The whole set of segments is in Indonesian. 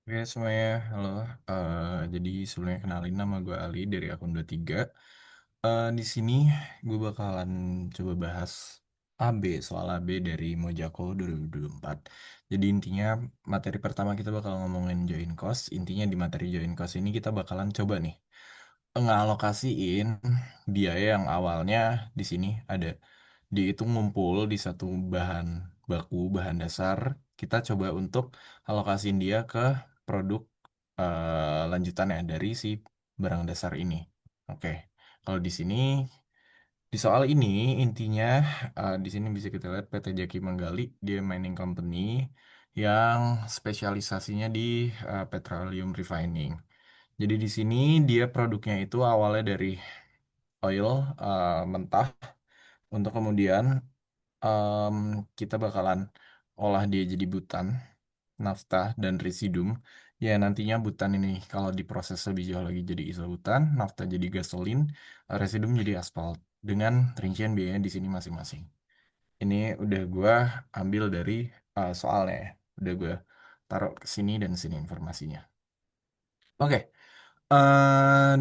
Oke semuanya, halo. Jadi sebelumnya kenalin nama gue Ali dari akun 23. Di sini gue bakalan coba bahas AB, soal AB dari Mojako 2024. Jadi intinya materi pertama kita bakal ngomongin join cost. Intinya di materi join cost ini kita bakalan coba nih ngalokasiin biaya yang awalnya di sini ada dihitung ngumpul di satu bahan baku, bahan dasar. Kita coba untuk alokasiin dia ke produk lanjutannya dari si barang dasar ini. Oke, kalau di sini di soal ini intinya di sini bisa kita lihat PT Jaki Manggali dia mining company yang spesialisasinya di petroleum refining. Jadi di sini dia produknya itu awalnya dari oil mentah untuk kemudian em, kita bakalan olah dia jadi butan, nafta dan residuum. Ya nantinya butan ini kalau diproses lebih jauh lagi jadi isobutan, nafta jadi gasolin, residuum jadi aspal dengan rincian biayanya di sini masing-masing. Ini udah gua ambil dari soalnya ya. Udah gua taruh ke sini dan sini informasinya. Oke.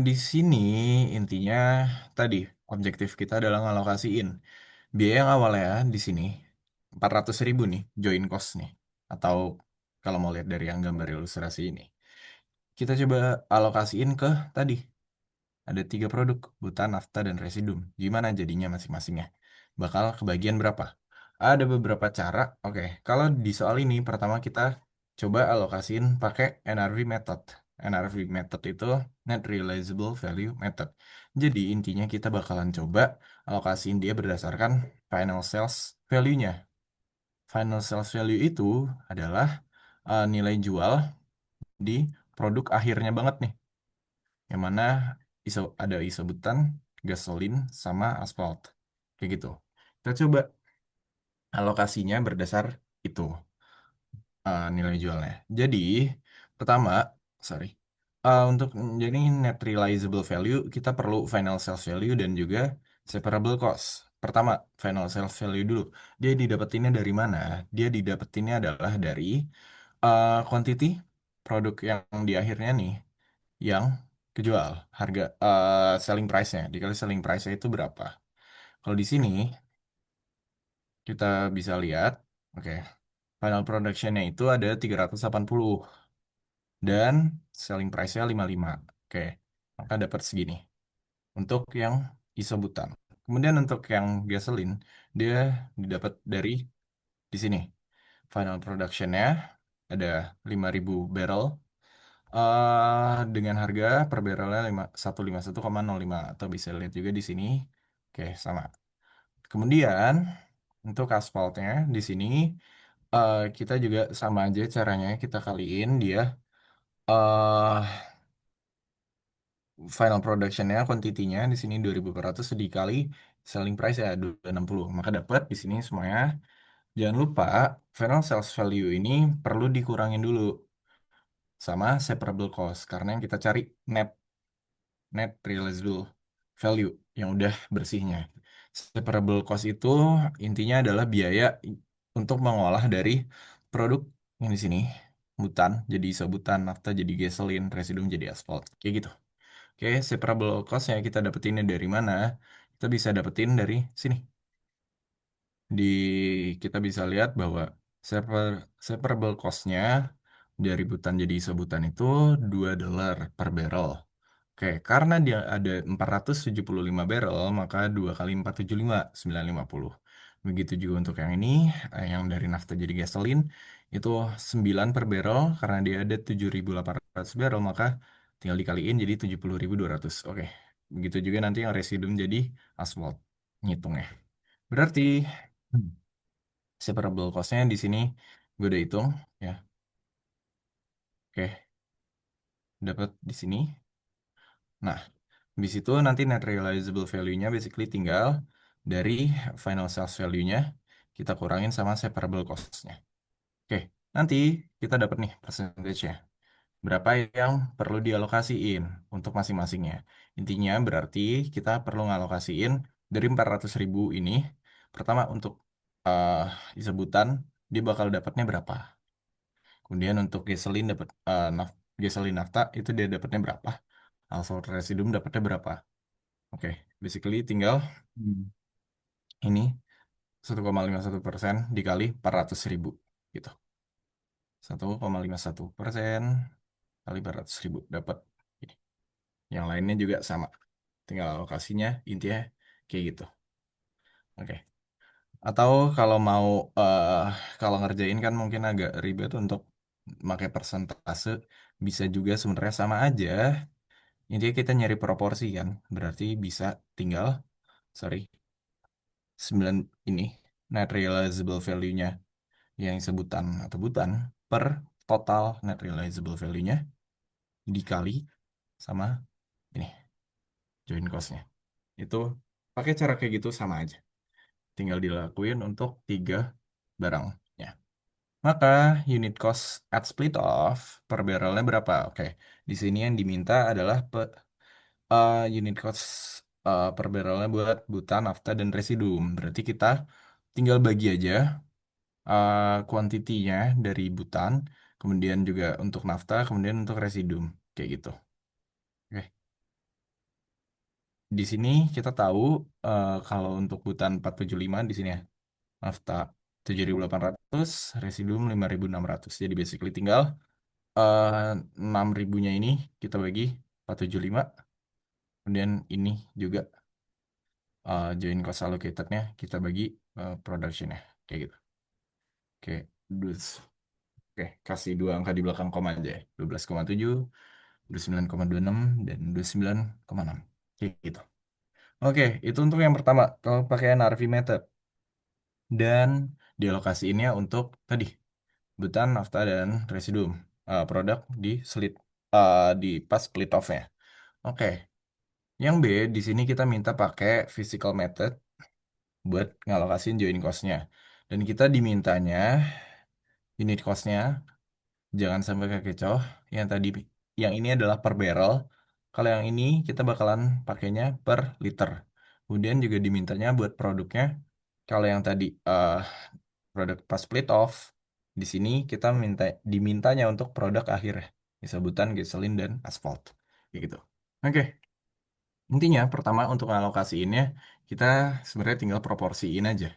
Di sini intinya tadi objektif kita adalah ngalokasiin biaya yang awalnya di sini 400.000 nih join cost nih, atau kalau mau lihat dari yang gambar ilustrasi ini kita coba alokasiin ke tadi ada tiga produk, buta, nafta, dan residuum. Gimana jadinya masing-masingnya? Bakal kebagian berapa? Ada beberapa cara. Oke, kalau di soal ini pertama kita coba alokasiin pakai NRV method. NRV method itu Net Realizable Value Method. Jadi intinya kita bakalan coba alokasiin dia berdasarkan final sales value-nya. Final sales value itu adalah nilai jual di produk akhirnya banget nih, yang mana ada isobutan, gasolin, sama aspal. Kayak gitu. Kita coba alokasinya berdasar itu nilai jualnya. Jadi, pertama, sorry, untuk jadi net realizable value, kita perlu final sales value dan juga separable cost. Pertama, final sales value dulu. Dia didapetinnya dari mana? Dia didapetinnya adalah dari quantity produk yang di akhirnya nih yang kejual, harga selling price-nya dikali selling price-nya itu berapa. Kalau di sini kita bisa lihat, oke, final production-nya itu ada 380 dan selling price-nya 55. Oke, maka dapat segini untuk yang isobutan. Kemudian untuk yang gasolin dia didapat dari di sini. Final production-nya ada 5.000 barrel dengan harga per barrelnya 151,05, atau bisa lihat juga di sini. Oke, sama. Kemudian untuk aspalnya di sini kita juga sama aja caranya, kita kaliin dia eh final productionnya, quantity-nya di sini 2.400 dikali selling price ya 260, maka dapat di sini semuanya. Jangan lupa final sales value ini perlu dikurangin dulu sama separable cost karena yang kita cari net net realizable value yang udah bersihnya. Separable cost itu intinya adalah biaya untuk mengolah dari produk yang di sini, butan jadi isobutan, nafta jadi gasolin, residuum jadi aspal, kayak gitu. Oke, separable cost yang kita dapetinnya dari mana? Kita bisa dapetin dari sini. Di kita bisa lihat bahwa separable cost-nya dari butan jadi isobutan itu $2 per barrel. Oke, karena dia ada 475 barrel, maka 2 kali 475, 950. Begitu juga untuk yang ini, yang dari nafta jadi gasolin, itu 9 per barrel, karena dia ada 7.800 barrel, maka tinggal dikaliin jadi 70.200. Oke, begitu juga nanti yang residuum jadi asphalt, ngitungnya. Berarti, hmm, separable cost-nya di sini, gue udah hitung, ya. Oke, dapat di sini. Nah, di situ nanti net realizable value-nya basically tinggal dari final sales value-nya kita kurangin sama separable cost-nya. Oke, nanti kita dapat nih percentage-nya. Berapa yang perlu dialokasiin untuk masing-masingnya. Intinya berarti kita perlu ngalokasiin dari 400.000 ini. Pertama untuk uh, disebutan dia bakal dapatnya berapa. Kemudian untuk gasolin nafta itu dia dapatnya berapa? Asphalt residuum dapatnya berapa? Oke, basically tinggal ini 1,51% dikali 400.000 gitu. 1,51% kali 400.000 dapat ini. Yang lainnya juga sama. Tinggal alokasinya intinya kayak gitu. Oke. Atau kalau mau eh, kalau ngerjain kan mungkin agak ribet untuk pakai persentase, bisa juga sebenarnya sama aja. Intinya kita nyari proporsi kan. Berarti bisa tinggal sorry 9 ini net realizable value-nya yang sebutan atau butan per total net realizable value-nya dikali sama ini join cost-nya. Itu pakai cara kayak gitu sama aja. Tinggal dilakuin untuk tiga barangnya. Maka unit cost at split off per barrelnya berapa? Oke, di sini yang diminta adalah unit cost per barrelnya buat butan, nafta, dan residuum. Berarti kita tinggal bagi aja kuantitinya dari butan, kemudian juga untuk nafta, kemudian untuk residuum. Kayak gitu. Oke. Di sini kita tahu kalau untuk butan 475 di sini ya, nafta 7.800, residuum 5.600. Jadi basically tinggal 6.000-nya ini kita bagi 475, kemudian ini juga join cost allocatednya kita bagi productionnya kayak gitu. Oke, dus. Oke, kasih dua angka di belakang koma aja ya. 12,7, 29,26, dan 29,6. Kayak gitu. Oke, itu untuk yang pertama. Kalau pakai NRV method. Dan dialokasiinnya untuk tadi, butan, nafta, dan residuum. Produk di di pas split off-nya. Oke, yang B, di sini kita minta pakai physical method buat ngalokasin join cost-nya. Dan kita dimintanya unit cost-nya jangan sampai kekecoh. Yang tadi, yang ini adalah per barrel. Kalau yang ini kita bakalan pakainya per liter. Kemudian juga dimintanya buat produknya. Kalau yang tadi produk pas split off, di sini kita dimintanya untuk produk akhir, disebutan gasolin dan aspal. Kayak gitu. Oke, intinya pertama untuk ngalokasiinnya kita sebenarnya tinggal proporsiin aja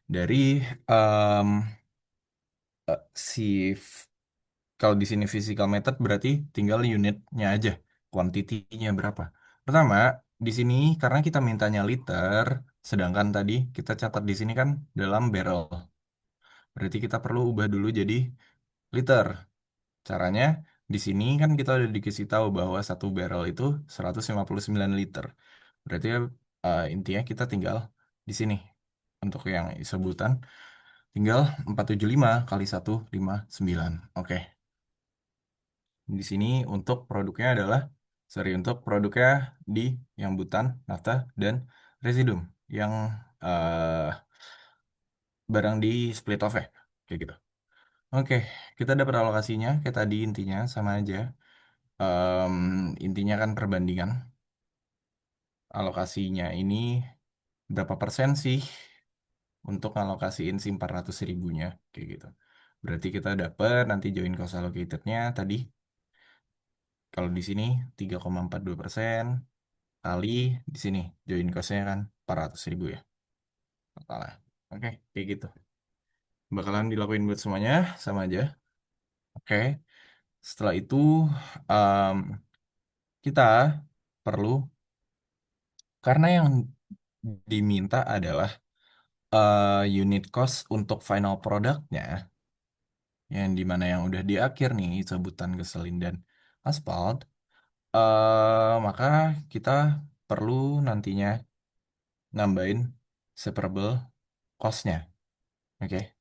dari em, si kalau di sini physical method berarti tinggal unitnya aja, kuantitinya berapa. Pertama, di sini karena kita mintanya liter, sedangkan tadi kita catat di sini kan dalam barrel. Berarti kita perlu ubah dulu jadi liter. Caranya di sini kan kita udah dikasih tahu bahwa satu barrel itu 159 liter. Berarti intinya kita tinggal di sini untuk yang sebutan tinggal 475 kali 159. Oke. Di sini untuk produknya adalah, sorry, untuk produknya di yang butan, nafta, dan residuum. Yang eh, barang di split off ya. Kayak gitu. Oke, kita dapat alokasinya. Kayak tadi intinya sama aja. Em, intinya kan perbandingan. Alokasinya ini berapa persen sih untuk alokasiin si 400 ribunya. Kayak gitu. Berarti kita dapat nanti join cost allocatednya tadi. Kalau di sini 3,42%. Kali di sini join cost-nya kan 400.000 ya totalnya. Oke, kayak gitu. Bakalan dilakuin buat semuanya sama aja. Oke, setelah itu em, kita perlu, karena yang diminta adalah unit cost untuk final produknya, yang dimana yang udah di akhir nih sebutan gasolin dan aspal, maka kita perlu nantinya nambahin separable cost-nya. Oke,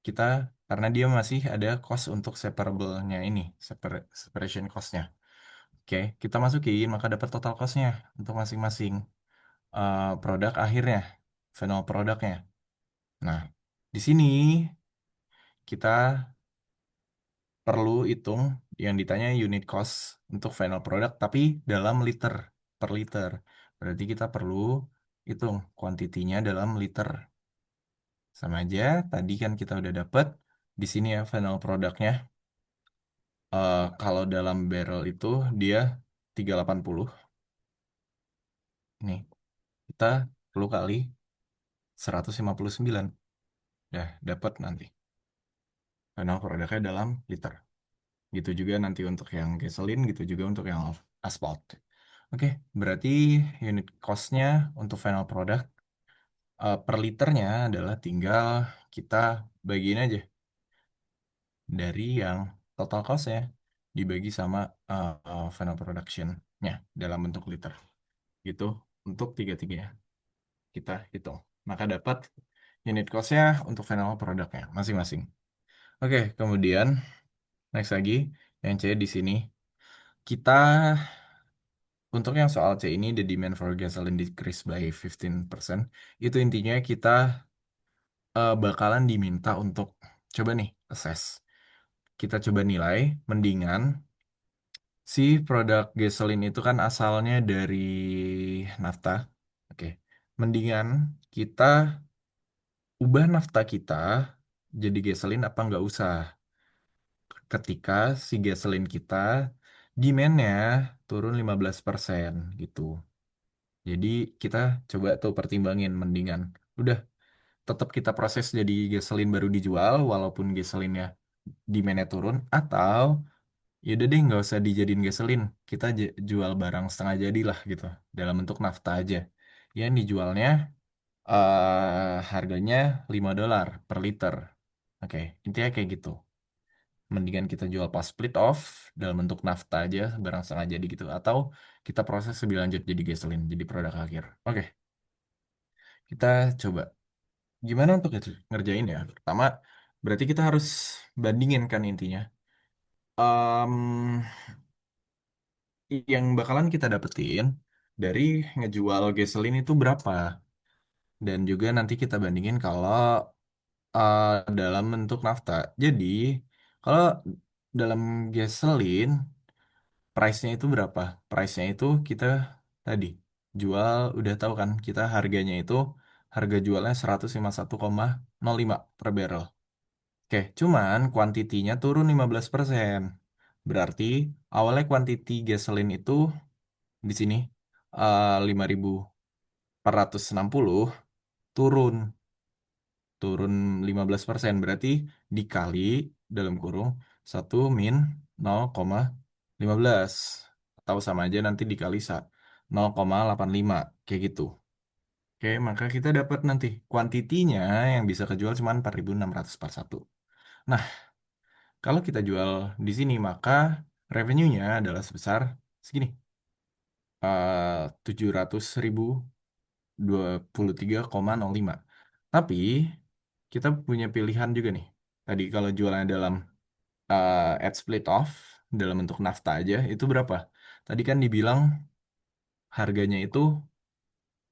kita karena dia masih ada cost untuk separable-nya ini, separation cost-nya. Oke, kita masukin maka dapat total cost-nya untuk masing-masing produk akhirnya, final produknya. Nah, di sini kita perlu hitung yang ditanya unit cost untuk final product, tapi dalam liter per liter. Berarti kita perlu hitung kuantitinya dalam liter. Sama aja, tadi kan kita udah dapat. Di sini ya final produknya, kalau dalam barrel itu dia 380. Nih, kita perlu kali 159. Dah, dapat nanti. Final produknya dalam liter. Gitu juga nanti untuk yang gasoline, gitu juga untuk yang aspal. Oke, berarti unit cost-nya untuk final product per liternya adalah tinggal kita bagiin aja dari yang total cost-nya dibagi sama final production-nya dalam bentuk liter. Gitu untuk tiga-tiganya kita hitung. Maka dapat unit cost-nya untuk final produknya masing-masing. Oke, kemudian next lagi yang C di sini kita untuk yang soal C ini the demand for gasoline decrease by 15%. Itu intinya kita bakalan diminta untuk coba nih assess. Kita coba nilai mendingan si produk gasoline itu kan asalnya dari nafta. Oke. Mendingan kita ubah nafta kita jadi gasoline apa nggak usah ketika si gasoline kita demand-nya turun 15% gitu. Jadi kita coba tuh pertimbangin mendingan. Udah tetap kita proses jadi gasoline baru dijual walaupun gasoline-nya demand-nya turun atau yaudah deh nggak usah dijadiin gasoline. Kita jual barang setengah jadi lah gitu dalam bentuk nafta aja. Yang dijualnya harganya $5 per liter. Oke, intinya kayak gitu. Mendingan kita jual pas split off dalam bentuk nafta aja barang setengah jadi gitu atau kita proses lebih lanjut jadi gasoline jadi produk akhir. Oke, kita coba gimana untuk ngerjain ya. Pertama, berarti kita harus bandingin kan intinya. Em, yang bakalan kita dapetin dari ngejual gasoline itu berapa. Dan juga nanti kita bandingin kalau eh, dalam bentuk nafta. Jadi, kalau dalam gasoline price-nya itu berapa? Price-nya itu kita tadi jual udah tahu kan kita harganya itu harga jualnya 151,05 per barrel. Oke, cuman kuantitinya turun 15%. Berarti awalnya kuantiti gasoline itu di sini 5.460 turun turun 15%. Berarti dikali dalam kurung 1 min 0,15 atau sama aja nanti dikali 0,85 kayak gitu. Oke, maka kita dapat nanti kuantitinya yang bisa kejual cuma 4.641. Nah, kalau kita jual di sini, maka revenue-nya adalah sebesar segini, 700.023,05. Tapi, kita punya pilihan juga nih. Tadi kalau jualannya dalam at split off, dalam bentuk nafta aja, itu berapa? Tadi kan dibilang harganya itu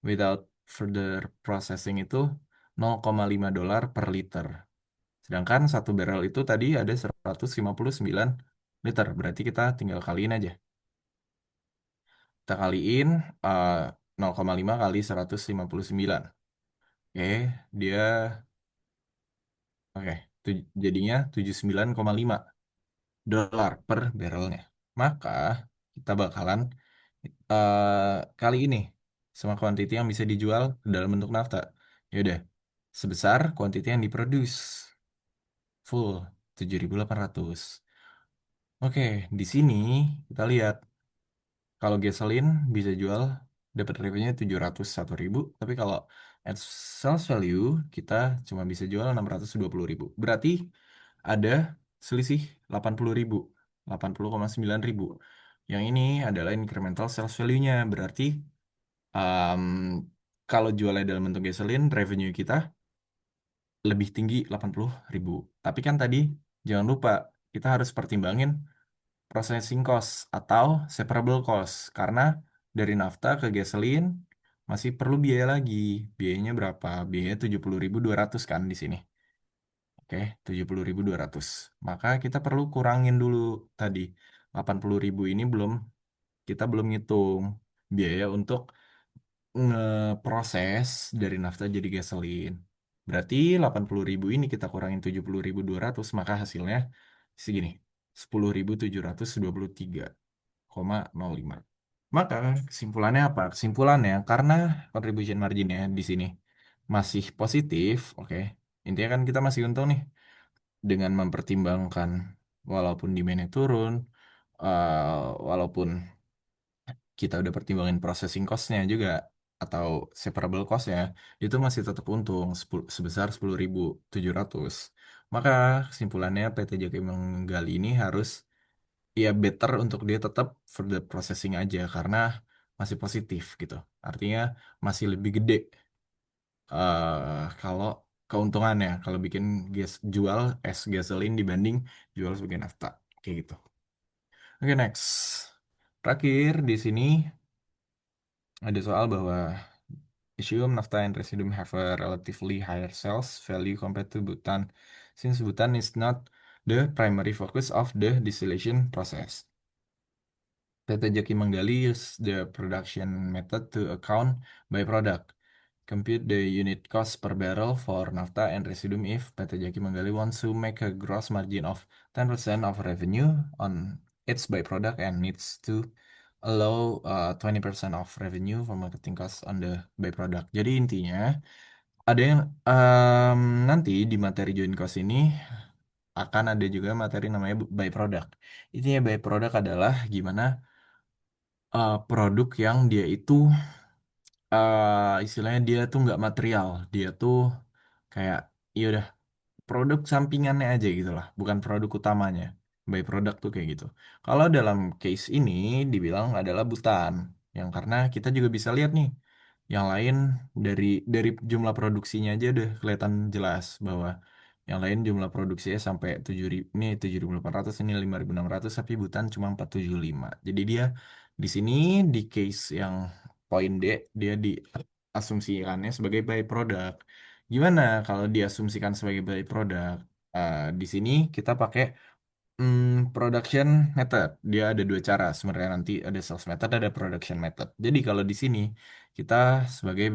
without further processing itu $0,5 per liter. Sedangkan satu barrel itu tadi ada 159 liter. Berarti kita tinggal kaliin aja. Kita kaliin eh, 0,5 kali 159. Oke, dia oke, jadinya 79,5 dolar per barrelnya. Maka kita bakalan kali ini sama kuantiti yang bisa dijual dalam bentuk nafta. Ya udah, sebesar kuantiti yang diproduce full 7.800. Oke, di sini kita lihat kalau gasoline bisa jual dapat revenue 701.000, tapi kalau at sales value kita cuma bisa jual 620.000. Berarti ada selisih 80.000, 80,9 ribu. Yang ini adalah incremental sales value-nya. Berarti um, kalau jualnya dalam bentuk gasoline, revenue kita lebih tinggi 80.000. Tapi kan tadi jangan lupa kita harus pertimbangin processing cost atau separable cost karena dari nafta ke gasoline masih perlu biaya lagi. Biayanya berapa? Biayanya 70.200 kan di sini. Oke, 70.200. Maka kita perlu kurangin dulu tadi 80.000 ini kita belum ngitung biaya untuk ngeproses dari nafta jadi gasoline. Berarti 80.000 ini kita kurangin 70.200, maka hasilnya segini, 10.723,05. Maka kesimpulannya apa? Kesimpulannya karena contribution marginnya di sini masih positif, oke. Intinya kan kita masih untung nih dengan mempertimbangkan walaupun demand-nya turun, walaupun kita udah pertimbangin processing cost-nya juga atau separable cost-nya, itu masih tetap untung sebesar 10.700. Maka kesimpulannya PT Jaki Menggali ini harus ya better untuk dia tetap further processing aja karena masih positif gitu. Artinya masih lebih gede kalau keuntungannya kalau bikin jual es gasoline dibanding jual sebagai nafta kayak gitu. Oke, next. Terakhir di sini ada soal bahwa Issueum, naphtha, and residuum have a relatively higher sales value compared to butane, since butane is not the primary focus of the distillation process. PT Jaki Manggali use the production method to account by product. Compute the unit cost per barrel for naphtha and residuum if PT Jaki Manggali wants to make a gross margin of 10% of revenue on its byproduct and needs to allow 20% of revenue for marketing cost on the byproduct. Jadi intinya ada yang nanti di materi join cost ini akan ada juga materi namanya byproduct. Intinya byproduct adalah gimana produk yang dia itu istilahnya dia tuh nggak material, dia tuh kayak ya udah produk sampingannya aja gitu lah, bukan produk utamanya. By product tuh kayak gitu. Kalau dalam case ini dibilang adalah butan, yang karena kita juga bisa lihat nih, yang lain dari jumlah produksinya aja udah kelihatan jelas bahwa yang lain jumlah produksinya sampai 7.000, ini 7.800, ini 5.600, tapi butan cuma 475. Jadi dia di sini di case yang poin D dia diasumsikannya sebagai byproduct. Gimana kalau diasumsikan sebagai byproduct? Di sini kita pakai production method. Dia ada dua cara sebenarnya, nanti ada sales method, ada production method. Jadi kalau di sini kita sebagai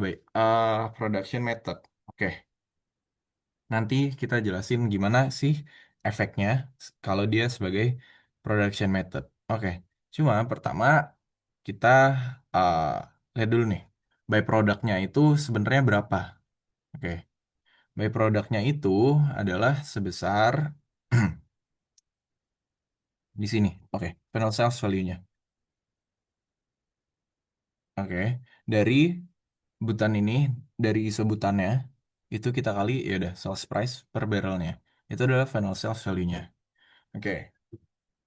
production method. Oke, nanti kita jelasin gimana sih efeknya kalau dia sebagai production method. Oke, cuma pertama kita uh, lihat dulu nih, byproductnya itu sebenarnya berapa? Oke, byproductnya itu adalah sebesar di sini. Oke, final sales value-nya. Oke, dari butan ini, dari isobutannya, itu kita kali ya udah sales price per barrelnya. Itu adalah final sales value-nya. Oke,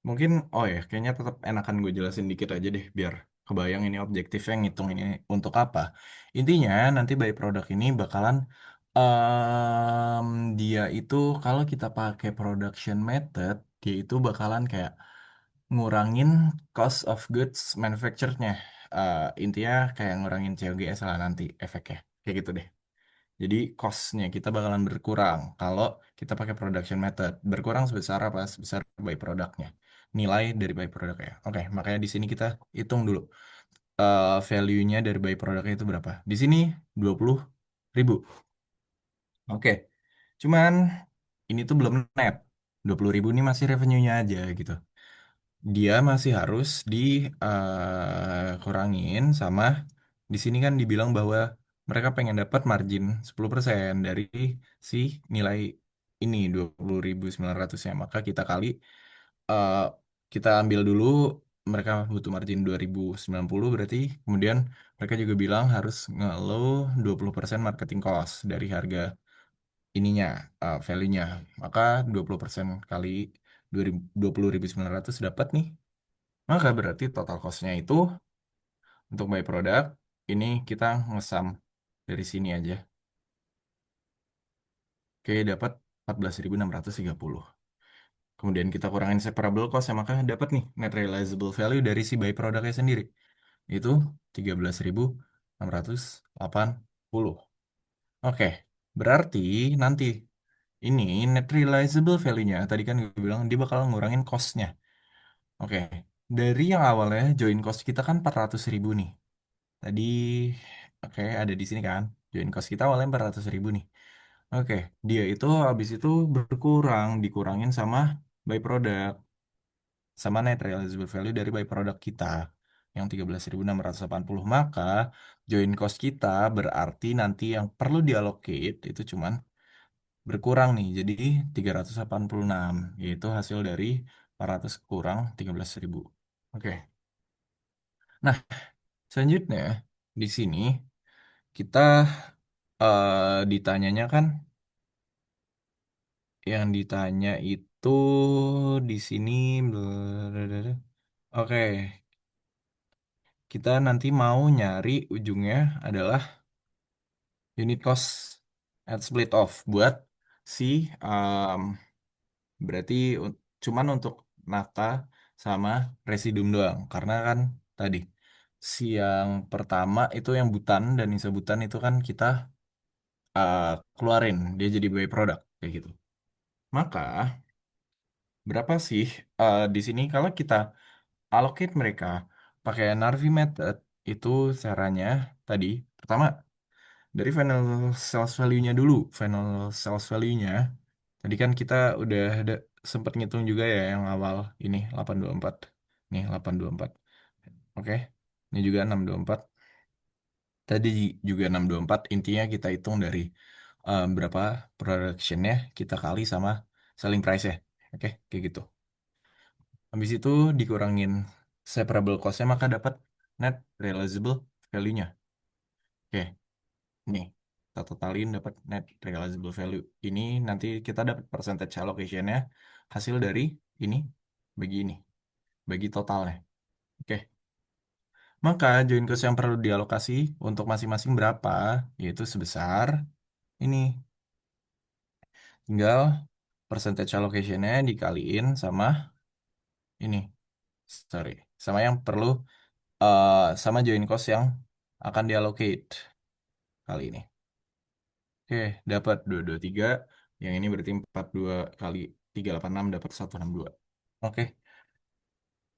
mungkin oh ya, kayaknya tetap enakan gue jelasin dikit aja deh biar kebayang ini objektifnya ngitung ini untuk apa. Intinya nanti by product ini bakalan em, dia itu kalau kita pakai production method, dia itu bakalan kayak ngurangin cost of goods manufactured-nya. Intinya kayak ngurangin COGS lah nanti efeknya. Kayak gitu deh. Jadi cost-nya kita bakalan berkurang kalau kita pakai production method. Berkurang sebesar apa? Sebesar by product-nya. Nilai dari by product ya. Oke, makanya di sini kita hitung dulu. Value-nya dari by product itu berapa? Di sini 20.000. Oke, cuman ini tuh belum net. 20.000 ini masih revenue-nya aja gitu. Dia masih harus dikurangin sama di sini kan dibilang bahwa mereka pengen dapat margin 10% dari si nilai ini 20.900 ya. Maka kita kali eh, kita ambil dulu mereka butuh margin 2090 berarti kemudian mereka juga bilang harus ngelow 20% marketing cost dari harga ininya value-nya. Maka 20% kali 20.900 dapat nih, maka berarti total cost-nya itu untuk by product ini kita ngesam dari sini aja. Oke, dapat 14.630. Kemudian kita kurangin separable cost ya, maka dapat nih net realizable value dari si by product-nya sendiri. Itu 13.680. Oke, berarti nanti ini net realizable value-nya tadi kan gue bilang dia bakal ngurangin cost-nya. Oke, dari yang awalnya join cost kita kan 400.000 nih. Tadi, oke, ada di sini kan. Join cost kita awalnya 400.000 nih. Oke, dia itu habis itu berkurang, dikurangin sama byproduct, sama net realizable value dari byproduct kita yang 13.680. Maka join cost kita berarti nanti yang perlu diallocate itu cuman berkurang nih, jadi 386, yaitu hasil dari 400 kurang 13.000. Oke, nah selanjutnya di sini kita ditanyanya kan, yang ditanya itu di sini. Oke, kita nanti mau nyari ujungnya adalah unit cost at split off buat si um, berarti cuman untuk nafta sama residum doang. Karena kan tadi si yang pertama itu yang butan dan isa butan itu kan kita uh, keluarin dia jadi byproduct kayak gitu. Maka berapa sih di sini kalau kita allocate mereka pakai NRV method itu caranya tadi pertama dari final sales value-nya dulu. Final sales value-nya tadi kan kita udah ada sempat ngitung juga ya yang awal ini 824. Nih 824. Oke. Ini juga 624. Tadi juga 624. Intinya kita hitung dari berapa production-nya kita kali sama selling price-nya. Oke, kayak gitu. Habis itu dikurangin separable cost-nya maka dapat net realizable value-nya. Oke, nih kita totalin dapat net realizable value. Ini nanti kita dapat percentage allocation-nya hasil dari ini bagi ini, bagi totalnya. Oke, maka join cost yang perlu dialokasi untuk masing-masing berapa, yaitu sebesar ini. Tinggal percentage allocation-nya dikaliin sama ini, sorry, sama yang perlu sama join cost yang akan diallocate kali ini. Oke, dapat 223. Yang ini berarti 42 kali 386 dapat 162. Oke,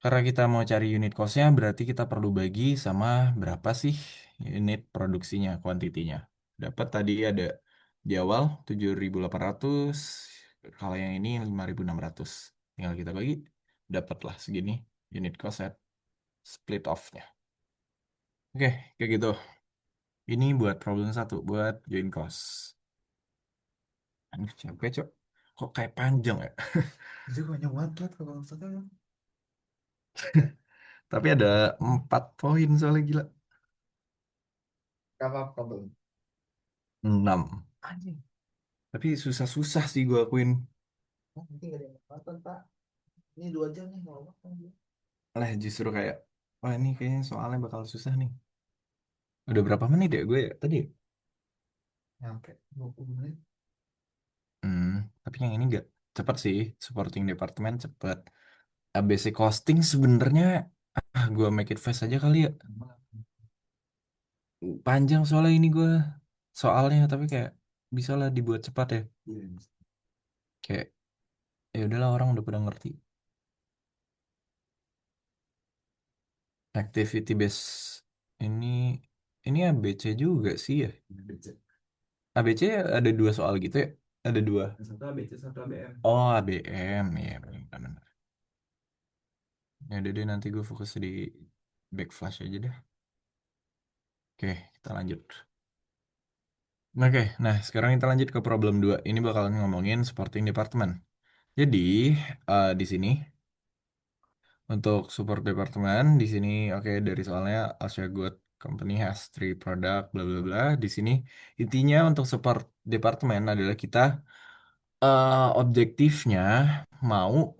karena kita mau cari unit cost-nya berarti kita perlu bagi sama berapa sih unit produksinya, kuantitinya. Dapat tadi ada di awal 7.800, kalau yang ini 5.600. Tinggal kita bagi, dapatlah segini unit cost at split off-nya. Oke, kayak gitu. Ini buat problem satu, buat join cost. Aduh, capek, Cok. Kok kayak panjang ya? Jadi banyak banget lah kalau misalnya Tapi ada 4 poin soalnya gila. apa problem. 6. Anjing. Tapi susah-susah sih gue akuin. Oh, nanti gak ada yang nonton, Pak. Ini 2 jam nih mau makan dia. Lah justru kayak, wah ini kayaknya soalnya bakal susah nih. Udah berapa menit ya gue ya tadi? Nyampe 20 menit. Hmm, tapi yang ini gak cepet sih. Supporting departemen cepet. ABC costing sebenarnya gue make it fast aja kali ya. Panjang soalnya ini gue soalnya, tapi kayak bisa lah dibuat cepat ya. Iya. Kayak ya udahlah orang udah pada ngerti. Activity base ini ini ABC juga sih ya. ABC. ABC ada 2 soal gitu ya? Ada 2. Satu ABC, satu ABM. Oh, ABM ya benar. Ya udah deh nanti gue fokus di backflash aja deh. Oke, kita lanjut. Oke, nah sekarang kita lanjut ke problem 2. Ini bakalan ngomongin supporting department. Jadi di sini untuk support department di sini oke dari soalnya Asia Good Company has 3 product bla bla bla. Di sini intinya untuk support department adalah kita objektifnya mau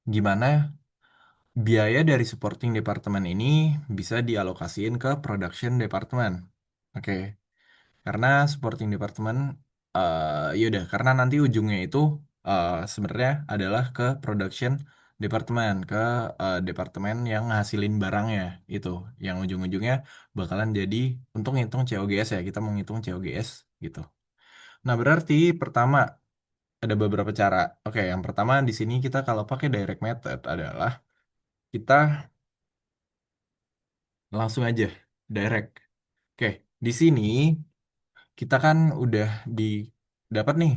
gimana biaya dari supporting department ini bisa dialokasiin ke production department. Oke, karena supporting department yaudah karena nanti ujungnya itu sebenarnya adalah ke production department, ke departemen yang ngasilin barangnya itu, yang ujung-ujungnya bakalan jadi untuk ngitung COGS ya, kita mau ngitung COGS gitu. Nah, berarti pertama ada beberapa cara. Oke, yang pertama di sini kita kalau pakai direct method adalah kita langsung aja direct. Oke, di sini kita kan udah di dapat nih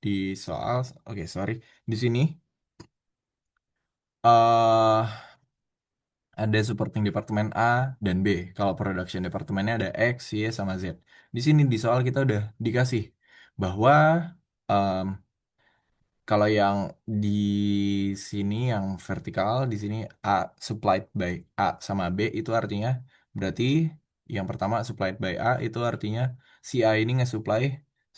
di soal, oke sorry, di sini eh ada supporting departemen A dan B. Kalau production departemennya ada X, Y, sama Z. Di sini di soal kita udah dikasih bahwa em, kalau yang di sini yang vertikal, di sini A supplied by A sama B itu artinya berarti yang pertama supplied by A itu artinya si A ini nge-supply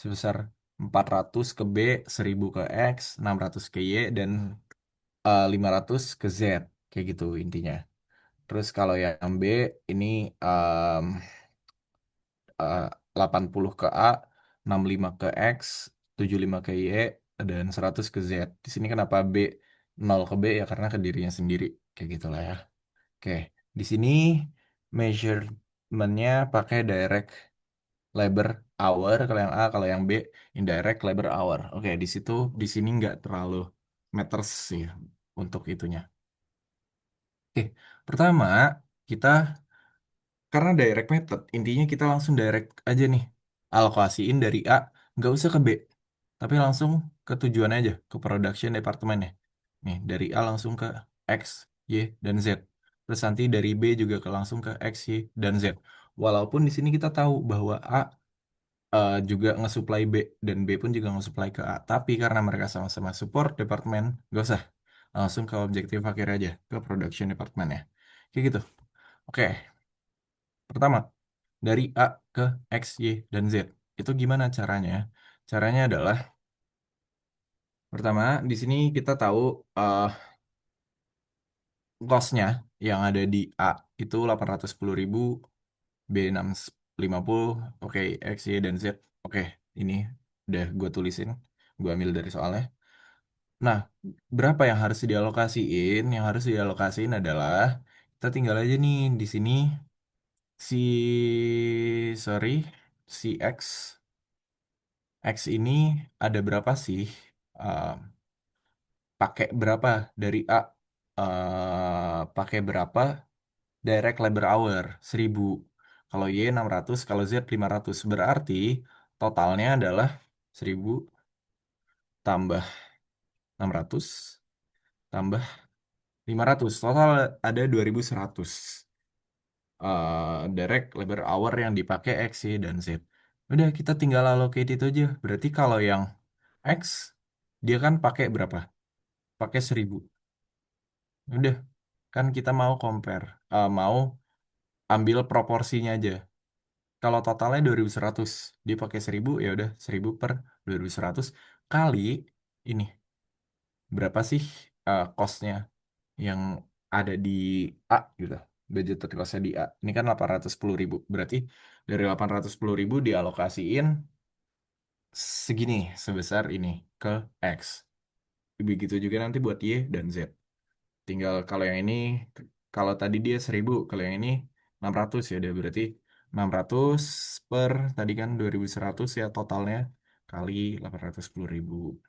sebesar 400 ke B, 1000 ke X, 600 ke Y, dan 500 ke Z. Kayak gitu intinya. Terus kalau yang B ini em, eh, 80 ke A, 65 ke X, 75 ke Y, dan 100 ke Z. Di sini kenapa B 0 ke B ya karena ke dirinya sendiri. Kayak gitulah ya. Oke, di sini measurement-nya pakai direct labor hour kalau yang A, kalau yang B indirect labor hour. Oke, di sini nggak terlalu matters sih untuk itunya. Oke, pertama kita karena direct method, intinya kita langsung direct aja nih. Alokasiin dari A, nggak usah ke B. Tapi langsung ke tujuan aja, ke production departemennya. Nih, dari A langsung ke X, Y, dan Z. Terus nanti dari B juga ke langsung ke X, Y, dan Z. Walaupun di sini kita tahu bahwa A juga nge-supply B, dan B pun juga nge-supply ke A. Tapi karena mereka sama-sama support departemen, nggak usah. Langsung ke objektif akhir aja, ke production departemennya. Kayak gitu. Oke, pertama. Dari A ke X, Y, dan Z. Itu gimana caranya? Caranya adalah, pertama, di sini kita tahu eh cost-nya yang ada di A itu 810.000, B 650, oke, X, Y, dan Z. Oke, ini udah gue tulisin, gue ambil dari soalnya. Nah, berapa yang harus dialokasiin? Yang harus dialokasiin adalah, kita tinggal aja nih di sini, sorry, si X ini ada berapa sih? Eh, pakai berapa dari A? Pakai berapa? Direct labor hour 1000. Kalau Y 600, kalau Z 500. Berarti totalnya adalah 1000 tambah 600 tambah 500. Total ada 2100. Direct labor hour yang dipakai X, Y, dan Z. Udah kita tinggal allocate itu aja. Berarti kalau yang X dia kan pakai berapa? Pakai 1000. Udah, kan kita mau compare, mau ambil proporsinya aja. Kalau totalnya 2100, dia pakai 1000, ya udah 1000 per 2100 kali ini. Berapa sih cost-nya yang ada di A gitu. Budgeted cost-nya di A. Ini kan 810.000. Berarti dari 810.000 dialokasiin segini, sebesar ini ke X. Begitu juga nanti buat Y dan Z. Tinggal kalau yang ini, kalau tadi dia 1000, kalau yang ini 600 ya udah berarti 600 per tadi kan 2100 ya totalnya kali 810.000.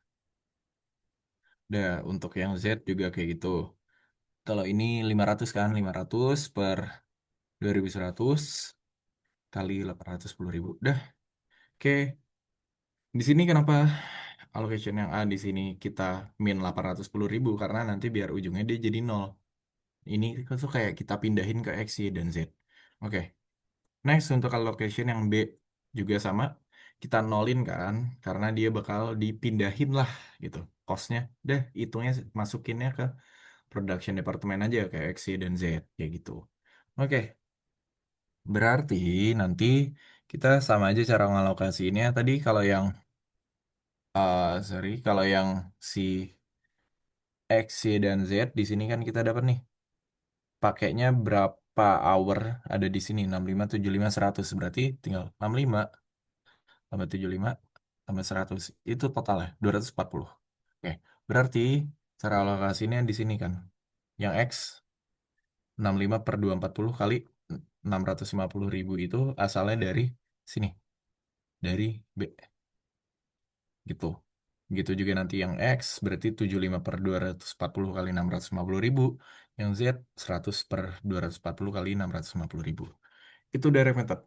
Udah untuk yang Z juga kayak gitu. Kalau ini 500 kan 500 per 2100 kali 810.000. Udah, oke. Di sini kenapa allocation yang A di sini kita min 810.000 karena nanti biar ujungnya dia jadi nol. Ini tuh kayak kita pindahin ke X, Y, dan Z. Oke, next untuk allocation yang B juga sama. Kita nolin kan, karena dia bakal dipindahin lah gitu. Cost-nya, deh hitungnya masukinnya ke production department aja kayak X, Y, dan Z. Kayak gitu. Oke, berarti nanti kita sama aja cara ngalokasiinnya. Tadi kalau yang, sorry, kalau yang si X, Y, dan Z di sini kan kita dapat nih pakainya berapa hour ada di sini 65 75 100 berarti tinggal 65 tambah 75 tambah 100 itu totalnya 240. Oke, berarti cara alokasinya di sini kan yang X 65 per 240 kali 650.000 itu asalnya dari sini, dari B gitu. Gitu juga nanti yang X berarti 75 per 240 kali 650.000, yang Z 100 per 240 kali 650.000. Itu direct method.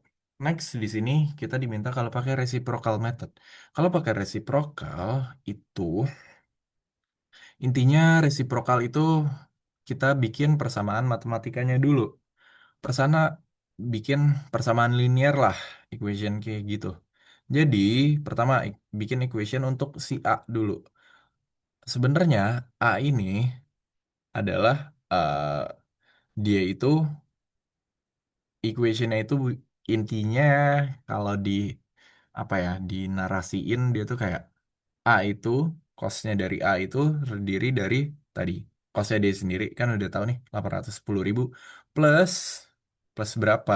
Next di sini kita diminta kalau pakai reciprocal method. Kalau pakai reciprocal itu intinya reciprocal itu kita bikin persamaan matematikanya dulu. Persana bikin persamaan linear lah, equation kayak gitu. Jadi pertama bikin equation untuk si A dulu. Sebenarnya A ini adalah dia itu equationnya itu intinya kalau di apa ya dinarasiin dia tuh kayak A itu cosnya dari A itu terdiri dari tadi cosnya dia sendiri kan udah tahu nih 810.000 plus plus berapa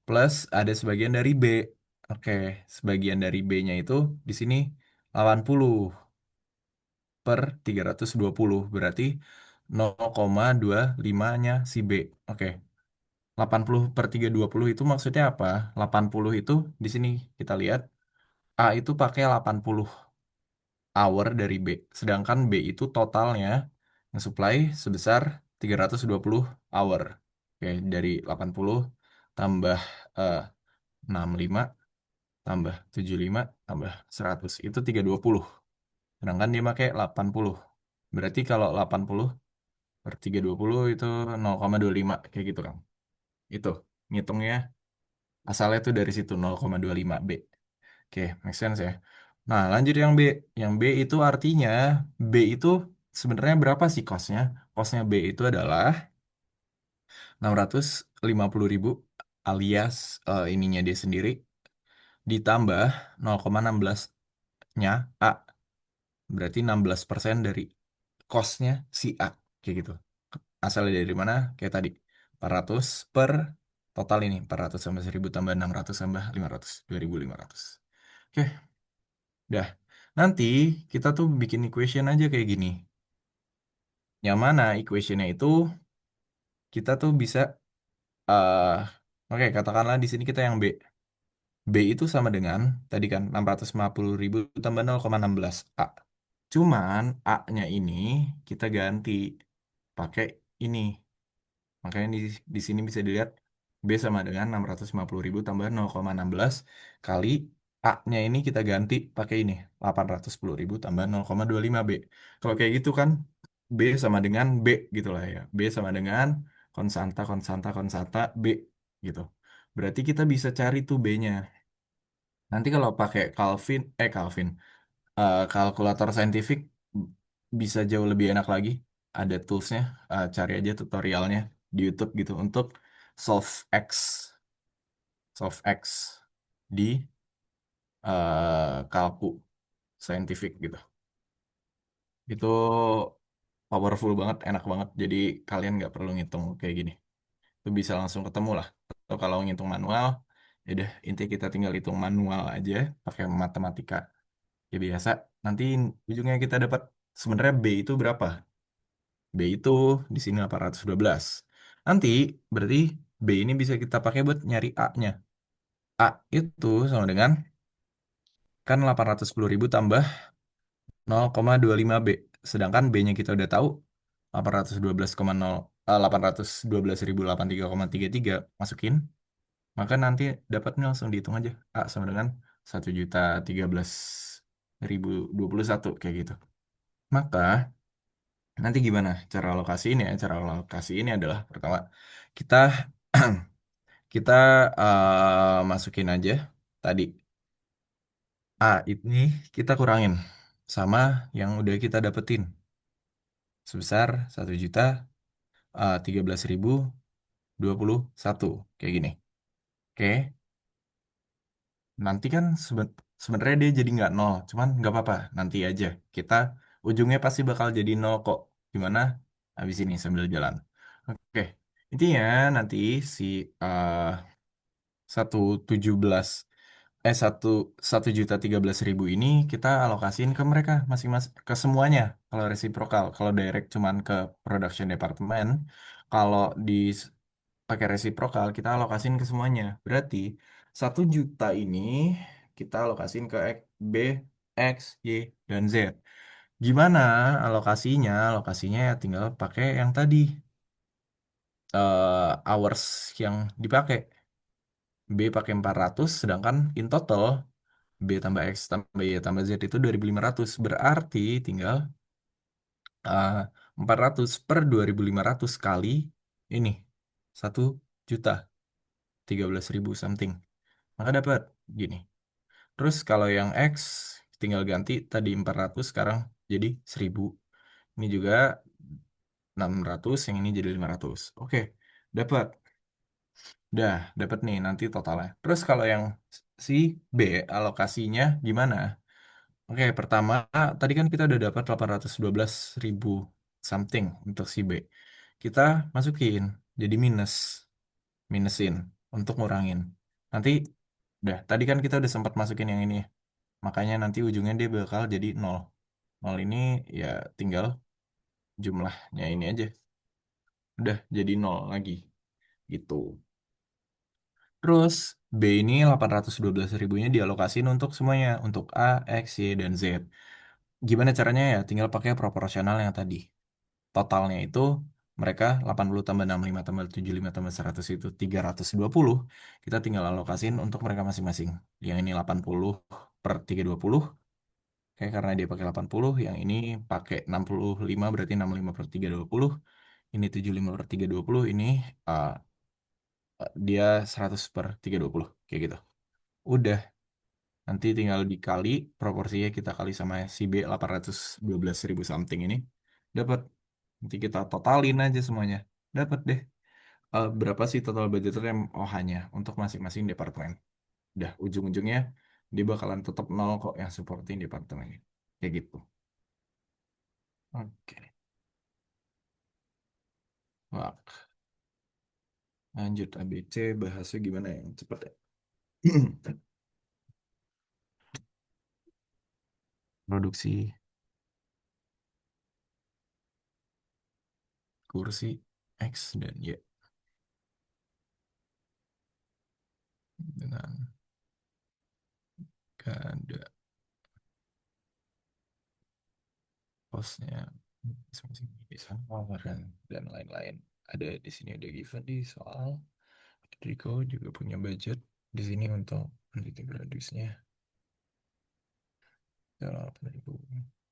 plus ada sebagian dari B. Oke, sebagian dari B-nya itu di sini 80 per 320 berarti 0,25-nya si B. Oke, 80 per 320 itu maksudnya apa? 80 itu di sini kita lihat A itu pakai 80 hour dari B. Sedangkan B itu totalnya nge-supply sebesar 320 hour. Oke, dari 80 tambah eh, 65 tambah 75 tambah 100 itu 320. Sedangkan dia pakai 80. Berarti kalau 80 per 320 itu 0,25 kayak gitu kan. Itu ngitungnya asalnya tuh dari situ 0,25 B. Oke, make sense ya. Nah, lanjut yang B. Yang B itu artinya B itu sebenarnya berapa sih costnya? Costnya B itu adalah 650.000 alias ininya dia sendiri ditambah 0,16-nya A. Berarti 16% dari costnya si A. Kayak gitu. Asalnya dari mana? Kayak tadi. 400 per total ini. 400 tambah 1000 tambah 600 tambah 500. 2500. Oke, dah. Nanti kita tuh bikin equation aja kayak gini. Yang mana equationnya itu kita tuh bisa eh oke katakanlah di sini kita yang B. B itu sama dengan tadi kan 650.000 tambah 0,16 A. Cuman A-nya ini kita ganti pakai ini. Makanya di sini bisa dilihat B sama dengan 650.000 tambah 0,16 kali A-nya ini kita ganti pakai ini 810.000 tambah 0,25 B. Kalau kayak gitu kan B sama dengan B gitu lah ya. B sama dengan konstanta, konstanta, konstanta B gitu. Berarti kita bisa cari tuh B-nya. Nanti kalau pakai Calvin, kalkulator saintifik bisa jauh lebih enak lagi. Ada toolsnya, cari aja tutorialnya di YouTube gitu untuk solve X, solve X di kalku saintifik gitu. Itu powerful banget, enak banget. Jadi kalian nggak perlu ngitung kayak gini. Itu bisa langsung ketemu lah. Atau kalau ngitung manual, ya udah intinya kita tinggal hitung manual aja pakai matematika. Ya biasa, nanti ujungnya kita dapat sebenarnya B itu berapa? B itu di sini 812. Nanti berarti B ini bisa kita pakai buat nyari A-nya. A itu sama dengan kan 810.000 tambah 0,25 B. Sedangkan B-nya kita udah tahu 812,0 812.833,33 masukin. Maka nanti dapatnya langsung dihitung aja. A sama dengan 1.013.021 kayak gitu. Maka nanti gimana cara alokasi ini ya? Cara alokasi ini adalah pertama kita kita masukin aja tadi A ini kita kurangin sama yang udah kita dapetin sebesar 1.013.021 kayak gini. Oke, nanti kan sebenarnya dia jadi nggak nol, cuman nggak apa-apa, nanti aja kita ujungnya pasti bakal jadi nol kok. Gimana? Habis ini sambil jalan. Oke, intinya nanti si eh, 117 satu 1.013.000 ini kita alokasiin ke mereka masing-masing ke semuanya kalau resiprokal kalau direct cuman ke production department kalau di pakai resiprokal kita alokasiin ke semuanya berarti 1 juta ini kita alokasiin ke B X Y dan Z gimana alokasinya alokasinya ya tinggal pakai yang tadi hours yang dipakai B pakai 400, sedangkan in total B tambah X tambah Y tambah Z itu 2.500. Berarti tinggal uh, 400 per 2.500 kali ini 1.013.000 something. Maka dapat gini. Terus kalau yang X tinggal ganti tadi 400 sekarang jadi 1.000. Ini juga 600, yang ini jadi 500. Oke, dapat. Udah, dapat nih nanti totalnya. Terus kalau yang si B alokasinya gimana? Oke, pertama tadi kan kita udah dapat 812.000 something untuk si B. Kita masukin jadi minusin untuk ngurangin. Nanti udah, tadi kan kita udah sempat masukin yang ini. Makanya nanti ujungnya dia bakal jadi nol. Nol ini ya tinggal jumlahnya ini aja. Udah jadi nol lagi gitu. Terus B ini 812 ribunya dialokasiin untuk semuanya, untuk A, X, Y, dan Z. Gimana caranya ya? Tinggal pakai proporsional yang tadi. Totalnya itu mereka 80 tambah 65 tambah 75 tambah 100 itu 320. Kita tinggal alokasiin untuk mereka masing-masing. Yang ini 80 per 320. Kayak karena dia pakai 80, yang ini pakai 65 berarti 65 per 320. Ini 75 per 320, ini uh, dia 100 per 320 kayak gitu. Udah, nanti tinggal dikali proporsinya kita kali sama si B 812.000 something ini. Dapat. Nanti kita totalin aja semuanya. Dapat deh. Berapa sih total budget rem OH-nya untuk masing-masing departemen. Udah, ujung-ujungnya dia bakalan tetap nol kok yang supporting departemennya. Kayak gitu. Oke. Wah, lanjut ABC bahasnya gimana yang cepet ya? Produksi kursi X dan Y dengan ganda posnya masing-masing bisa dan lain-lain. Ada di sini ada given di soal. Rico juga punya budget di sini untuk meneliti gradusnya. Dalam 8.000.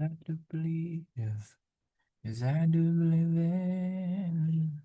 I do believe, yes, yes, I do believe in.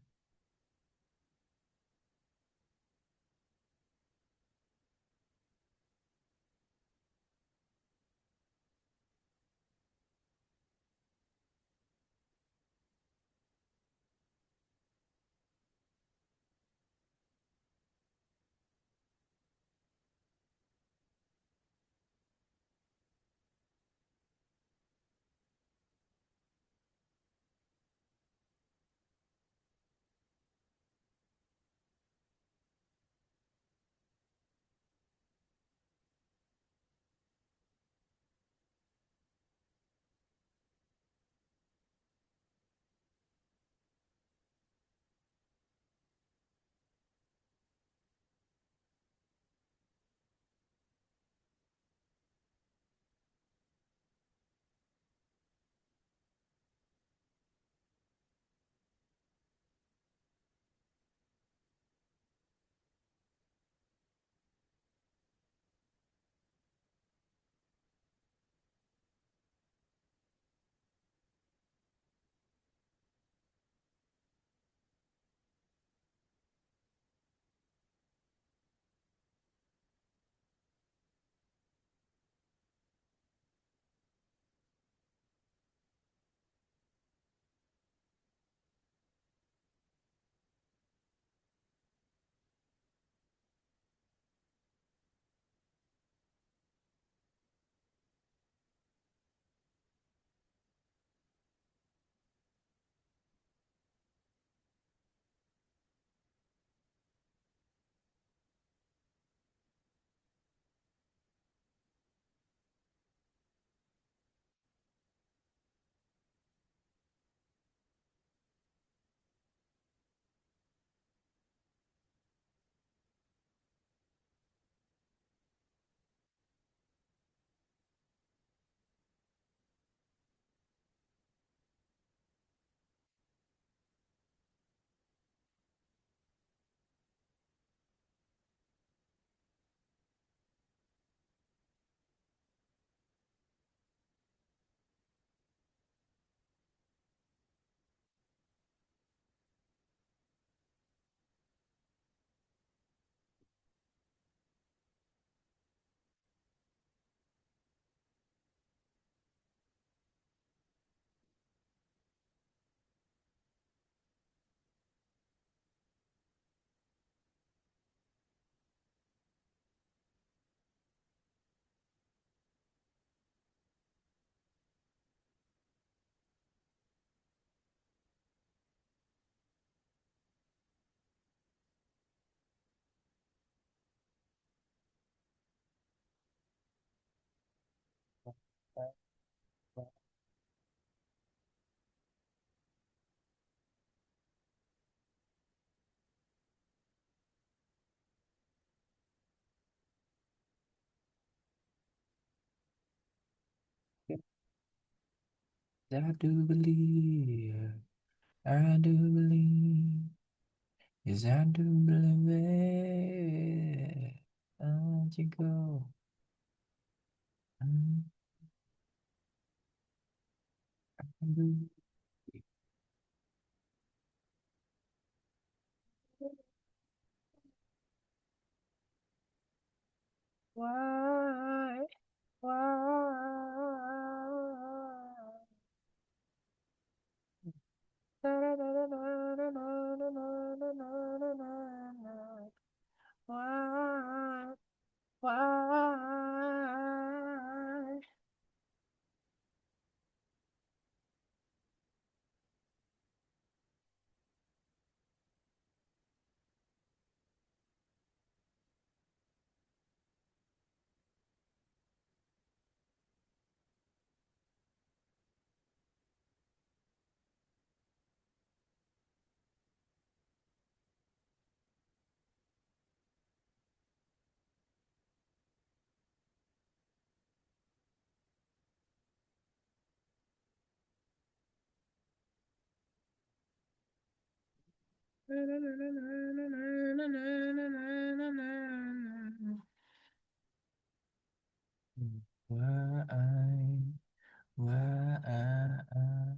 I do believe, I do believe, yes, I do believe it. I'll let you go. I do. Why? Why? Why? Why? Why? Why?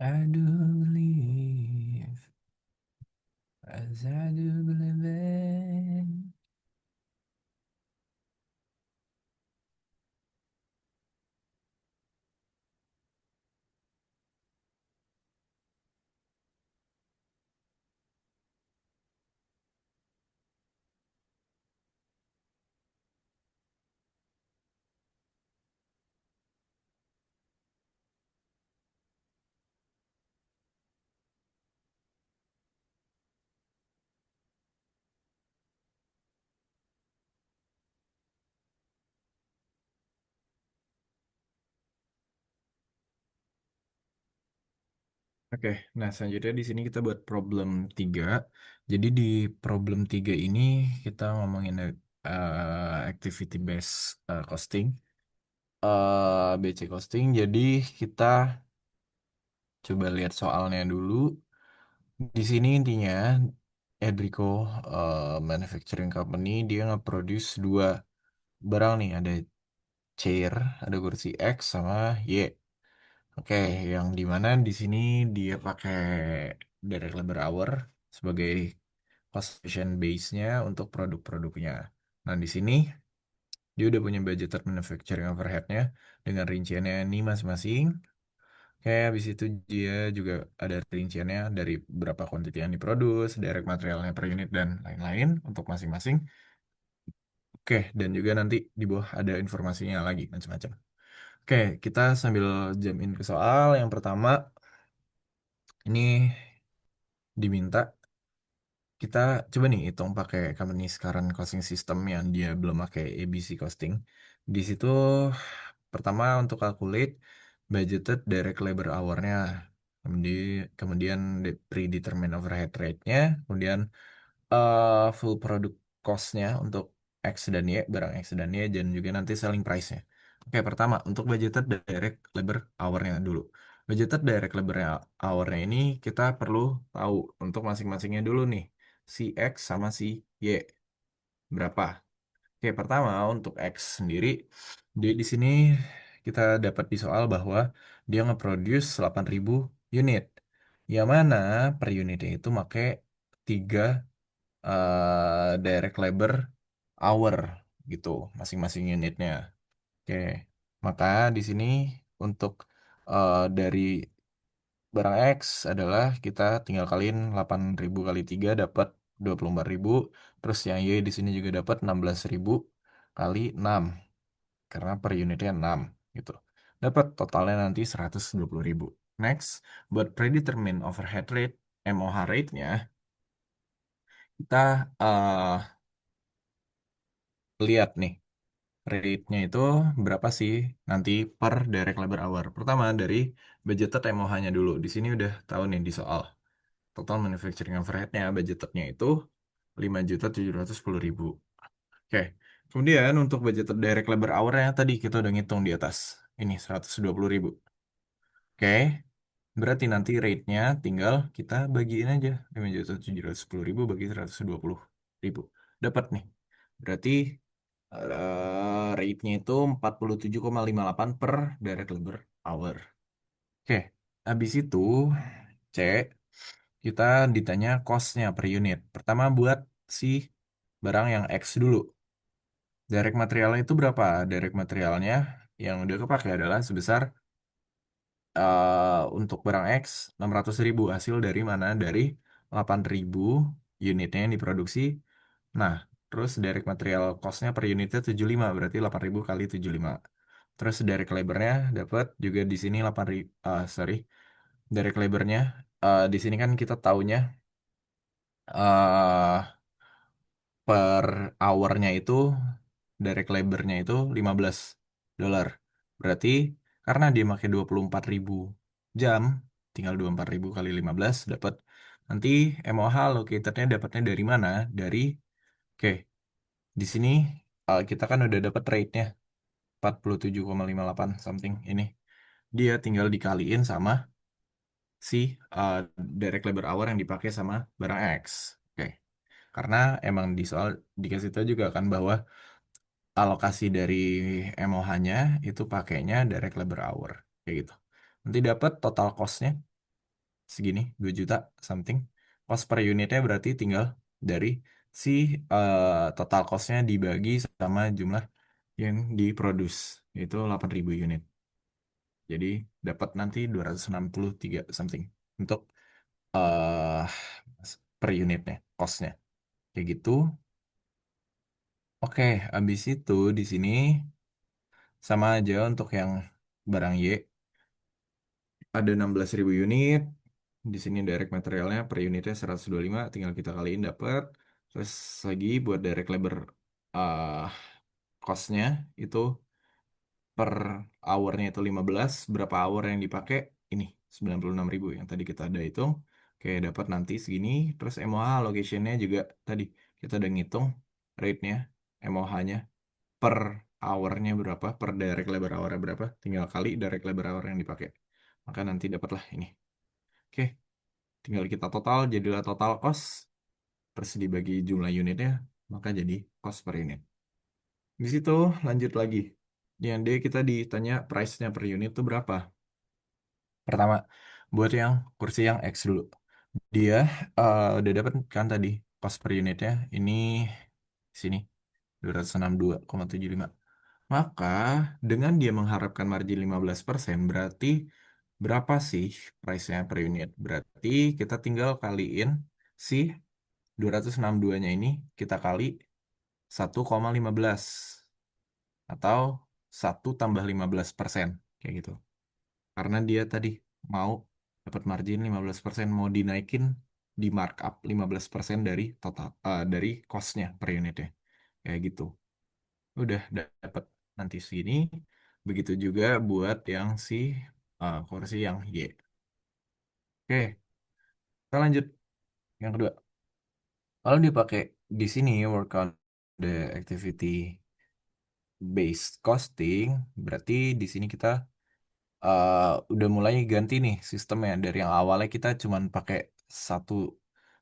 I do believe, as I do believe it. Oke, nah selanjutnya di sini kita buat problem 3. Jadi di problem 3 ini kita ngomongin activity based costing, BC costing. Jadi kita coba lihat soalnya dulu. Di sini intinya Edrico Manufacturing Company dia nge-produce dua barang nih, ada chair, ada kursi X sama Y. Oke, yang dimana di sini dia pakai direct labor hour sebagai cost efficient base-nya untuk produk-produknya. Nah, di sini dia udah punya budgeted manufacturing overhead-nya dengan rinciannya ini masing-masing. Kayak habis itu dia juga ada rinciannya dari berapa quantity yang diproduksi, direct materialnya per unit, dan lain-lain untuk masing-masing. Oke, dan juga nanti di bawah ada informasinya lagi, macam-macam. Oke, kita sambil jump in ke soal. Yang pertama, ini diminta kita coba nih hitung pakai company sekarang costing system yang dia belum pakai ABC costing. Di situ pertama untuk calculate budgeted direct labor hour-nya, kemudian predetermined overhead rate-nya, kemudian full product cost-nya untuk X dan Y, barang X dan Y, dan juga nanti selling price-nya. Oke, pertama untuk budgeted direct labor hour-nya dulu. Budgeted direct labor hour-nya ini kita perlu tahu untuk masing-masingnya dulu nih, si X sama si Y berapa. Oke, pertama untuk X sendiri, di sini kita dapat di soal bahwa dia nge-produce 8.000 unit. Yang mana per unitnya itu pakai 3 direct labor hour gitu masing-masing unitnya. Oke, maka di sini untuk dari barang X adalah kita tinggal kaliin 8.000 kali 3 dapat 24.000. Terus yang Y di sini juga dapat 16.000 kali 6 karena per unitnya 6 gitu. Dapat totalnya nanti 120.000. Next, buat predetermine overhead rate, MOH rate-nya, kita lihat nih, rate-nya itu berapa sih nanti per direct labor hour. Pertama, dari budgeted MOH-nya dulu. Di sini udah tahu nih di soal. Total manufacturing overhead-nya, budgetednya itu 5.710.000. Oke, kemudian untuk budgeted direct labor hour-nya tadi kita udah ngitung di atas. Ini 120.000. Oke, berarti nanti rate-nya tinggal kita bagiin aja. 5.710.000 bagi 120.000. Dapat nih. Berarti rate-nya itu 47,58 per direct labor hour. Oke, habis itu C, kita ditanya cost-nya per unit. Pertama buat si barang yang X dulu. Direct materialnya itu berapa? Direct materialnya yang udah kepake adalah sebesar untuk barang X 600.000 hasil dari mana? Dari 8.000 unitnya yang diproduksi. Nah, terus direct material cost-nya per unitnya 75 berarti 8.000 kali 75. Terus direct labor-nya dapat juga di sini 8.000 sorry. Direct labor-nya di sini kan kita taunya eh per hour-nya itu direct labor-nya itu 15 dolar. Berarti karena dia pakai 24.000 jam, tinggal 24.000 kali 15 dapat nanti MOH located-nya dapatnya dari mana? Dari oke, di sini kita kan udah dapat rate-nya 47,58 something ini. Dia tinggal dikaliin sama si uh, direct labor hour yang dipakai sama barang X. Oke. Karena emang di soal dikasih tahu juga kan bahwa alokasi dari MOH-nya itu pakainya direct labor hour kayak gitu. Nanti dapat total cost-nya segini 2 juta something. Cost per unitnya berarti tinggal dari si total cost-nya dibagi sama jumlah yang diproduce itu 8.000 unit. Jadi dapat nanti 263 something untuk eh per unitnya, cost-nya. Kayak gitu. Oke, habis itu di sini sama aja untuk yang barang Y ada 16.000 unit. Di sini direct materialnya per unitnya 125, tinggal kita kaliin dapat. Terus lagi buat direct labor uh, cost-nya itu per hour-nya itu 15, berapa hour yang dipakai? Ini 96.000 yang tadi kita ada hitung. Oke, dapat nanti segini. Terus MOH location-nya juga tadi kita udah ngitung rate-nya, MOH-nya per hour-nya berapa, per direct labor hour berapa, tinggal kali direct labor hour yang dipakai. Maka nanti dapatlah ini. Oke, tinggal kita total, jadilah total cost, terus dibagi jumlah unitnya, maka jadi cost per unit. Di situ lanjut lagi. Yang D kita ditanya price-nya per unit itu berapa. Pertama, buat yang kursi yang X dulu. Dia udah dapat kan tadi cost per unitnya. Ini sini 262,75. Maka dengan dia mengharapkan margin 15%, berarti berapa sih price-nya per unit? Berarti kita tinggal kaliin si 262-nya ini kita kali 1,15 atau 1 tambah 15% kayak gitu. Karena dia tadi mau dapat margin 15%, mau dinaikin di markup 15% dari total dari cost-nya per unitnya. Kayak gitu. Udah dapat nanti segini. Begitu juga buat yang si kursi yang Y. Oke, kita lanjut yang kedua. Kalau dipakai di sini work on the activity based costing, berarti di sini kita uh, udah mulai ganti nih sistemnya dari yang awalnya kita cuman pakai satu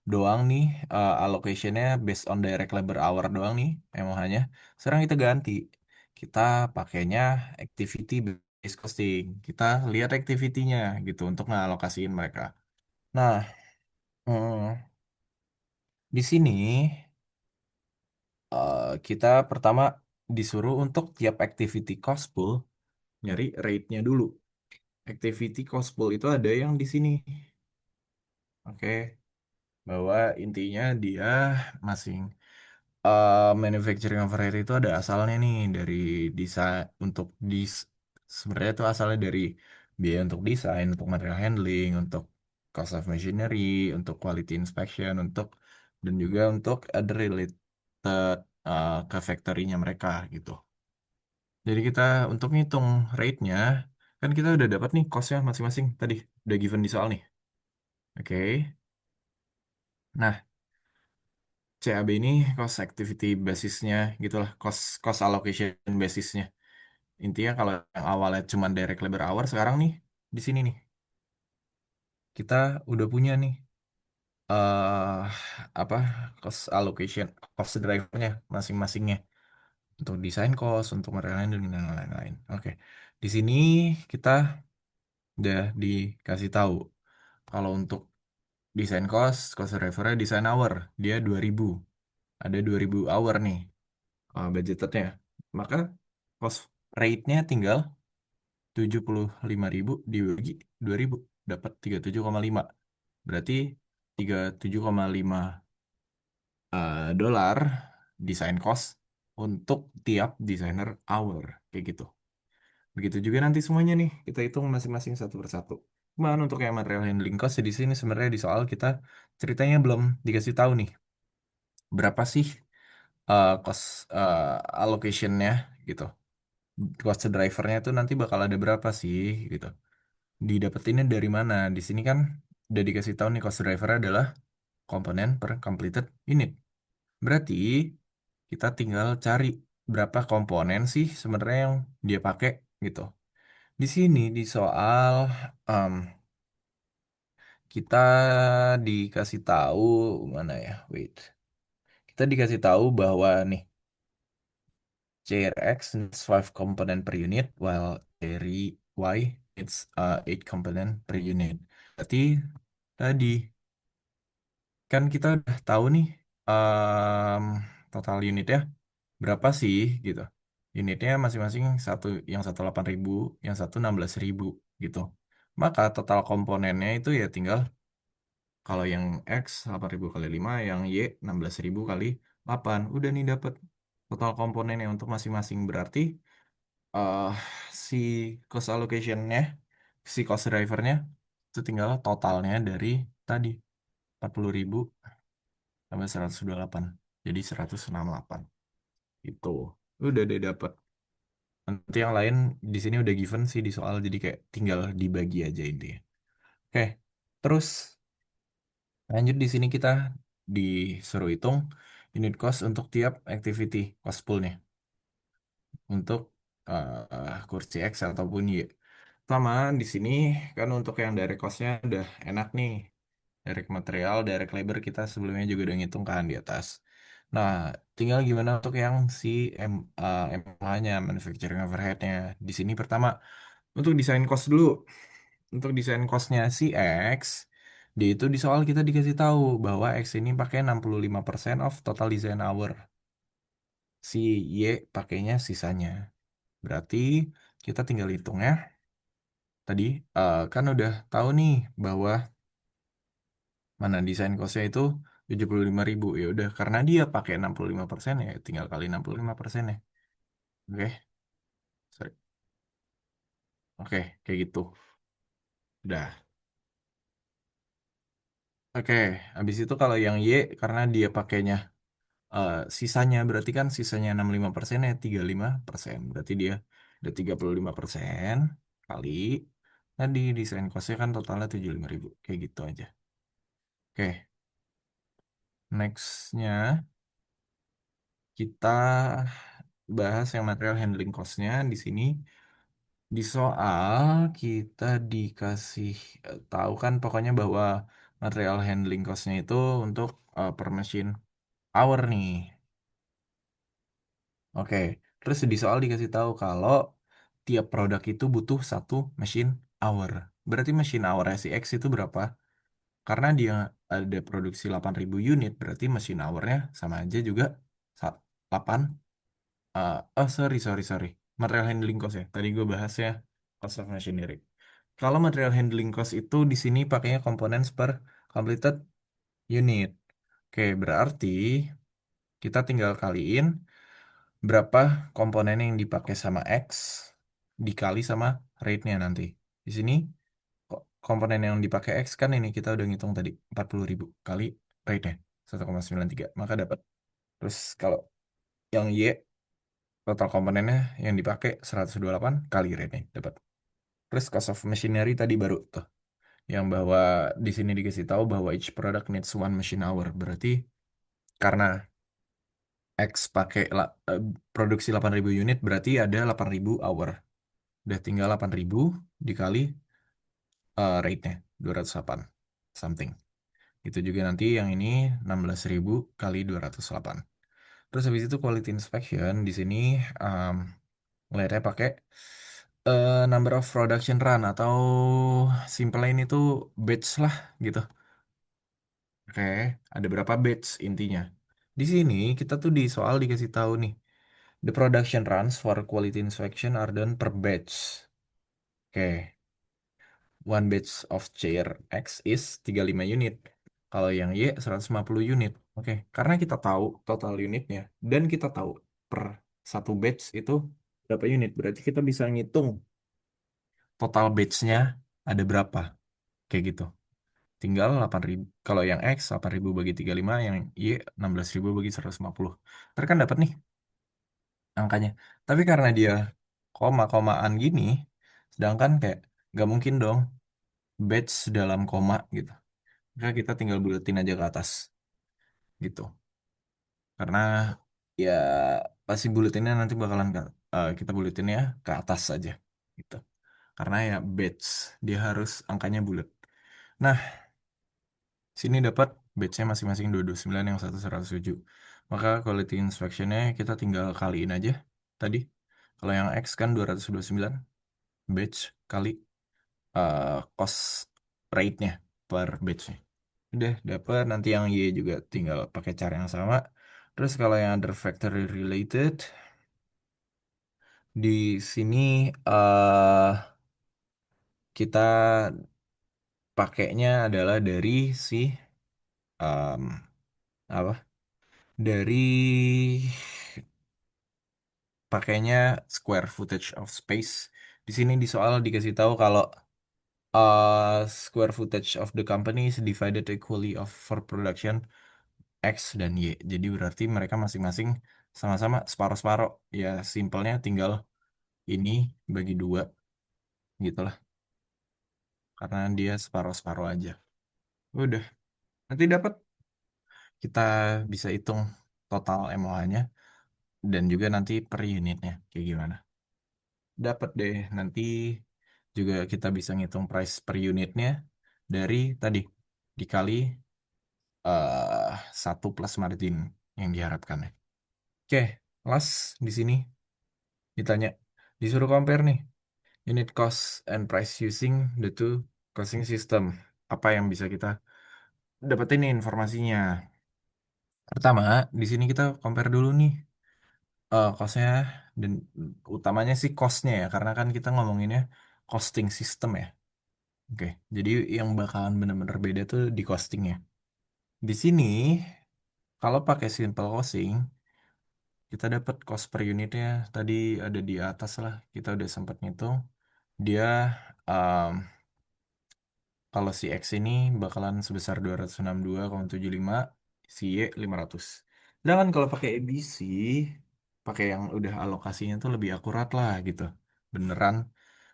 doang nih allocationnya based on direct labor hour doang nih MOH-nya. Sekarang kita ganti. Kita pakainya activity based costing. Kita lihat activity-nya gitu untuk ngalokasiin mereka. Nah, di sini kita pertama disuruh untuk tiap activity cost pool nyari rate-nya dulu. Activity cost pool itu ada yang di sini. Oke, bahwa intinya dia masing manufacturing overhead itu ada asalnya nih dari desain untuk Sebenarnya itu asalnya dari biaya untuk desain, untuk material handling, untuk cost of machinery, untuk quality inspection, untuk dan juga untuk other related ke factory-nya mereka gitu. Jadi kita untuk ngitung rate-nya, kan kita udah dapat nih cost-nya masing-masing tadi, udah given di soal nih. Oke. Nah, CAB ini cost activity basisnya gitulah, cost cost allocation basisnya. Intinya kalau yang awalnya cuma direct labor hour, sekarang nih di sini nih kita udah punya nih eh apa cost allocation, cost drivernya masing-masingnya untuk desain cost, untuk material handling dan lain-lain. Oke, di sini kita udah dikasih tahu kalau untuk desain cost, cost drivernya desain hour dia 2000, ada 2000 hour nih budgetnya. Maka cost rate-nya tinggal 75.000 dibagi 2000 dapat 37,5. Berarti 37,5 dolar desain cost untuk tiap desainer hour kayak gitu. Begitu juga nanti semuanya nih kita hitung masing-masing satu persatu. Cuman untuk yang material handling cost di sini sebenarnya di soal kita ceritanya belum dikasih tahu nih berapa sih cost allocation-nya gitu. Cost drivernya itu nanti bakal ada berapa sih gitu. Didapetinnya dari mana? Di sini kan udah dikasih tahu nih cost driver adalah komponen per completed unit. Berarti kita tinggal cari berapa komponen sih sebenarnya yang dia pakai gitu. Di sini di soal em, kita dikasih tahu mana ya? Wait. Kita dikasih tahu bahwa nih CRX needs 5 component per unit while CRY needs 8 component per unit. Berarti tadi kan kita udah tahu nih em, total unit ya berapa sih gitu. Unitnya masing-masing satu, yang satu 8.000, yang satu 16.000 gitu. Maka total komponennya itu ya tinggal kalau yang X 8.000 kali 5, yang Y 16.000 kali 8. Udah nih dapat total komponennya untuk masing-masing. Berarti eh si cost allocation-nya, si cost driver-nya itu tinggal totalnya dari tadi 40.000 tambah 128. Jadi 168. Itu. Udah deh dapat. Nanti yang lain di sini udah given sih di soal, jadi kayak tinggal dibagi aja intinya. Oke. Terus lanjut di sini kita disuruh hitung unit cost untuk tiap activity cost pool-nya untuk kursi X ataupun Y. Pertama di sini kan untuk yang direct cost-nya udah enak nih. Direct material, direct labor kita sebelumnya juga udah ngitung kan di atas. Nah, tinggal gimana untuk yang si MH-nya, manufacturing overhead-nya. Di sini pertama, untuk desain cost dulu. Untuk desain cost-nya si X, di itu di soal kita dikasih tahu bahwa X ini pakai 65% of total design hour. Si Y pakainya sisanya. Berarti kita tinggal hitung ya. Tadi kan udah tahu nih bahwa mana desain cost-nya itu 75.000. Ya udah karena dia pakai 65% ya tinggal kali 65% ya. Oke, sorry. Oke, kayak gitu. Udah. Oke, habis itu kalau yang Y karena dia pakainya sisanya berarti kan sisanya 65% ya 35%. Berarti dia udah 35% kali tadi desain cost-nya kan totalnya 75.000. Kayak gitu aja. Oke, nextnya kita bahas yang material handling cost-nya di sini. Di soal kita dikasih tahu kan pokoknya bahwa material handling cost-nya itu untuk per machine hour nih. Oke, terus di soal dikasih tahu kalau tiap produk itu butuh satu machine hour. Berarti machine hour si X itu berapa? Karena dia ada produksi 8.000 unit, berarti machine hour-nya sama aja juga 8. Oh, sorry, sorry, sorry. Material handling cost ya. Tadi gue bahasnya cost of machinery. Kalau material handling cost itu di sini pakainya komponen per completed unit. Oke, berarti kita tinggal kaliin berapa komponen yang dipakai sama X dikali sama rate-nya nanti. Di sini komponen yang dipakai X kan ini kita udah ngitung tadi 40.000 kali rate-nya 1,93 maka dapat. Terus kalau yang Y total komponennya yang dipakai 128 kali rate-nya dapat. Terus cost of machinery tadi baru tuh yang bahwa di sini dikasih tahu bahwa each product needs one machine hour. Berarti karena X pakai produksi 8.000 unit berarti ada 8.000 hour. Udah tinggal 8.000 dikali rate-nya 208 something. Itu juga nanti yang ini 16.000 kali 208. Terus habis itu quality inspection di sini um, ngeliatnya pakai number of production run atau simple ini tuh batch lah gitu. Oke, ada berapa batch intinya. Di sini kita tuh di soal dikasih tahu nih, the production runs for quality inspection are done per batch. Oke, one batch of chair X is 35 unit. Kalau yang Y 150 unit. Oke, karena kita tahu total unitnya dan kita tahu per satu batch itu berapa unit. Berarti kita bisa ngitung total batchnya ada berapa. Kayak gitu. Tinggal 8.000. Kalau yang X 8.000 bagi 35, yang Y 16.000 bagi 150. Ntar kan dapat nih angkanya. Tapi karena dia koma-komaan gini, sedangkan kayak nggak mungkin dong batch dalam koma gitu. Maka kita tinggal buletin aja ke atas gitu. Karena ya pasti buletinnya nanti bakalan kita buletinnya ke atas aja gitu. Karena ya batch dia harus angkanya bulat. Nah, sini dapat batchnya masing-masing 229 yang satu 107. Maka quality inspection-nya kita tinggal kaliin aja tadi. Kalau yang X kan 229 batch kali cost rate-nya per batch-nya. Udah dapat nanti yang Y juga tinggal pakai cara yang sama. Terus kalau yang other factory related di sini kita pakainya adalah dari si em, apa? Dari pakainya square footage of space. Di sini di soal dikasih tahu kalau square footage of the company is divided equally of for production X dan Y. Jadi berarti mereka masing-masing sama-sama separuh-separuh. Ya simpelnya tinggal ini bagi dua gitulah. Karena dia separuh-separuh aja. Udah, nanti dapat kita bisa hitung total MOH-nya dan juga nanti per unitnya kayak gimana. Dapat deh nanti juga kita bisa ngitung price per unitnya dari tadi dikali 1 plus margin yang diharapkan. Oke, last di sini ditanya, disuruh compare nih unit cost and price using the two costing system. Apa yang bisa kita dapetin nih informasinya? Pertama, di sini kita compare dulu nih costnya dan utamanya sih costnya ya, karena kan kita ngomonginnya costing system ya. Oke, jadi yang bakalan bener-bener beda tuh di costingnya. Di sini, kalau pakai simple costing, kita dapat cost per unitnya tadi ada di atas lah. Kita udah sempat ngitung. Dia um, kalau si X ini bakalan sebesar 262,75, si Y 500. Sedangkan kalau pakai ABC, pakai yang udah alokasinya tuh lebih akurat lah gitu. Beneran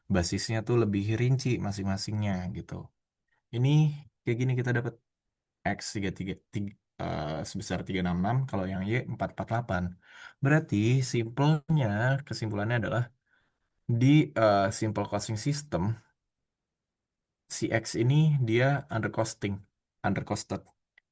basisnya tuh lebih rinci masing-masingnya gitu. Ini kayak gini kita dapat X 33 sebesar 366, kalau yang Y 448. Berarti simpelnya kesimpulannya adalah di simple costing system si X ini dia undercosted.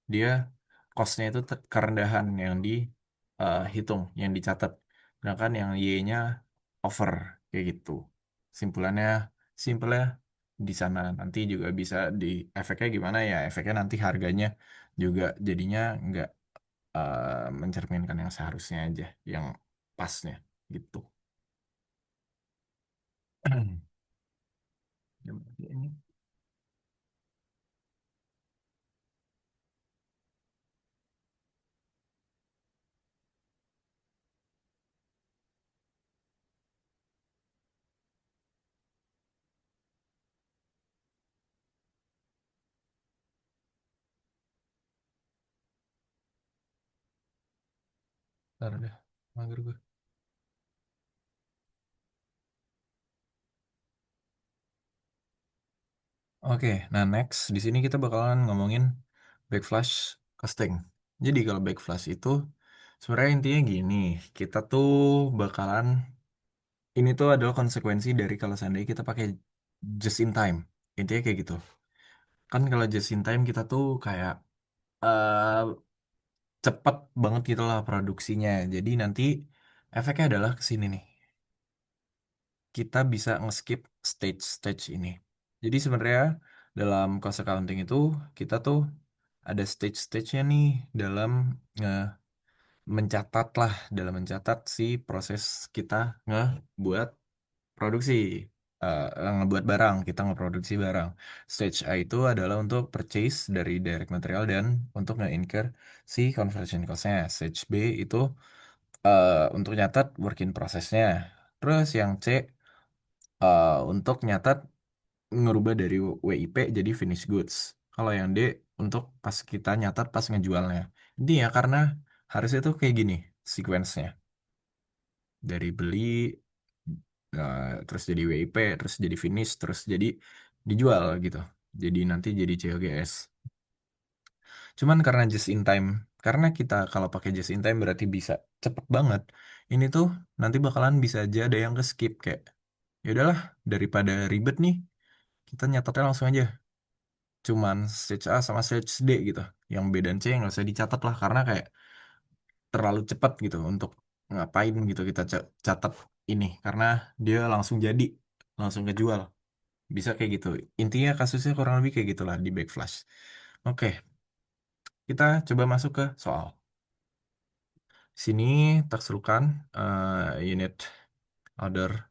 Dia costnya itu kerendahan yang dihitung, yang dicatat. Sedangkan yang Y-nya over kayak gitu. Simpulannya, simpelnya di sana nanti juga bisa di efeknya gimana ya? Efeknya nanti harganya juga jadinya nggak mencerminkan yang seharusnya aja, yang pasnya gitu. Ini. Ntar deh, mager gue. Oke, nah next di sini kita bakalan ngomongin backflash costing. Jadi kalau backflash itu sebenarnya intinya gini, kita tuh bakalan ini tuh adalah konsekuensi dari kalau seandainya kita pakai just in time. Intinya kayak gitu. Kan kalau just in time kita tuh kayak eh cepet banget gitu lah produksinya. Jadi nanti efeknya adalah ke sini nih. Kita bisa nge-skip stage-stage ini. Jadi sebenarnya dalam cost accounting itu kita tuh ada stage-stage-nya nih dalam mencatat lah, dalam mencatat si proses kita ngebuat produksi, ngebuat barang, kita ngeproduksi barang. Stage A itu adalah untuk purchase dari direct material dan untuk nge-incur si conversion cost-nya. Stage B itu untuk nyatat work in process-nya. Terus yang C untuk nyatat ngerubah dari WIP jadi finished goods. Kalau yang D untuk pas kita nyatat pas ngejualnya. Intinya karena harusnya tuh kayak gini sequence-nya. Dari beli terus jadi WIP, terus jadi finish, terus jadi dijual gitu. Jadi nanti jadi COGS. Cuman karena just in time, karena kita kalau pakai just in time berarti bisa cepet banget. Ini tuh nanti bakalan bisa aja ada yang ke skip kayak ya udahlah daripada ribet nih kita nyatetnya langsung aja cuman stage A sama stage D gitu. Yang B dan C nggak usah dicatat lah karena kayak terlalu cepat gitu untuk ngapain gitu kita catat ini karena dia langsung jadi langsung kejual bisa kayak gitu. Intinya kasusnya kurang lebih kayak gitulah di Backflash. Oke, kita coba masuk ke soal. Sini takserukan unit order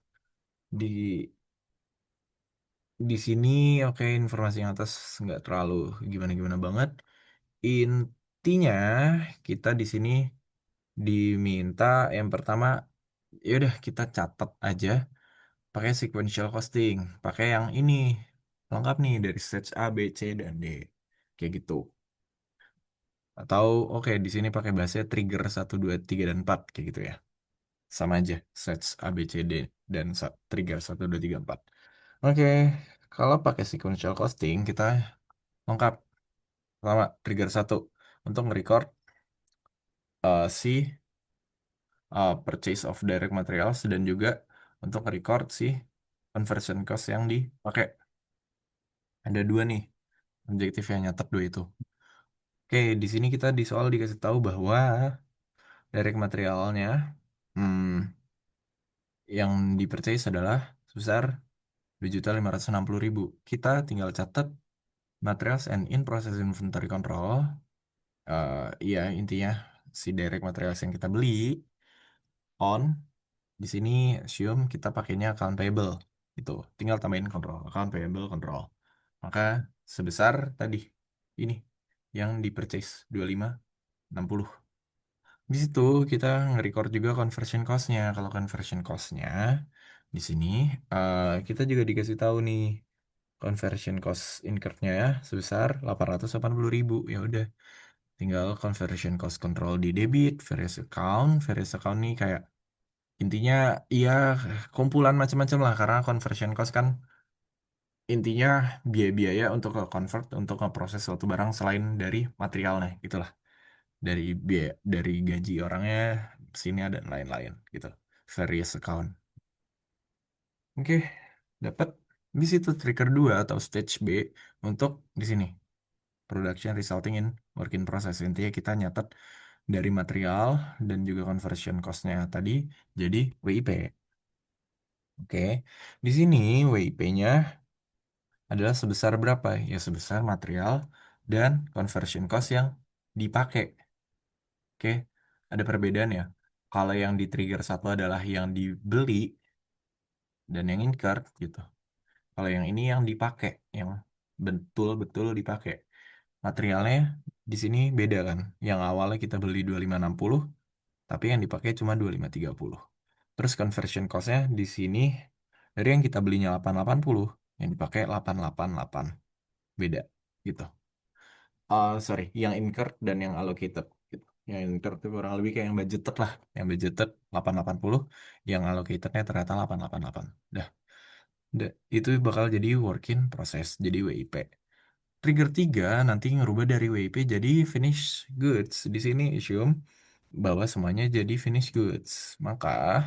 di sini oke informasi yang atas nggak terlalu gimana-gimana banget. Intinya kita di sini diminta yang pertama ya udah kita catat aja pakai sequential costing, pakai yang ini lengkap nih dari stage A, B, C dan D kayak gitu. Atau oke di sini pakai bahasa trigger 1 2 3 dan 4 kayak gitu ya. Sama aja stage A, B, C, D dan trigger 1 2 3 4. Oke, kalau pakai sequential costing kita lengkap. Pertama, trigger 1 untuk nge-record si purchase of direct materials dan juga untuk record si conversion cost yang dipakai. Ada dua nih objektif yang nyatet dua itu. Oke, di sini kita di soal dikasih tahu bahwa direct materialnya yang di purchase adalah sebesar 2.560.000. Kita tinggal catat materials and in process inventory control. Iya, intinya si direct materials yang kita beli on. Di sini assume kita pakainya account payable. Itu tinggal tambahin control, account payable control. Maka sebesar tadi ini yang di purchase 2560. Di situ kita nge-record juga conversion cost-nya. Kalau conversion cost-nya di sini kita juga dikasih tahu nih conversion cost incurred-nya ya sebesar 880.000. Ya udah, tinggal conversion cost control di debit, various account. Various account nih kayak intinya iya kumpulan macam-macam lah karena conversion cost kan intinya biaya-biaya untuk convert untuk ngeproses suatu barang selain dari materialnya itulah dari biaya dari gaji orangnya sini dan lain-lain gitu various account. Oke, dapat di situ trigger 2 atau stage B untuk di sini production resulting in work in process. Intinya kita nyatet dari material dan juga conversion cost-nya tadi jadi WIP. Oke, di sini WIP-nya adalah sebesar berapa? Ya sebesar material dan conversion cost yang dipakai. Oke, ada perbedaan ya. Kalau yang di trigger satu adalah yang dibeli dan yang incurred gitu. Kalau yang ini yang dipakai, yang betul-betul dipakai. Materialnya di sini beda kan. Yang awalnya kita beli 2560, tapi yang dipakai cuma 2530. Terus conversion cost-nya di sini dari yang kita belinya 880, yang dipakai 888. Beda gitu. Sorry, yang incurred dan yang allocated gitu. Yang liter itu kurang lebih kayak yang budgeted lah. Yang budgeted 880, yang allocatednya ternyata 888. Dah, dah, itu bakal jadi work in process, jadi WIP. Trigger 3 nanti ngerubah dari WIP jadi finish goods. Di sini assume bahwa semuanya jadi finish goods. Maka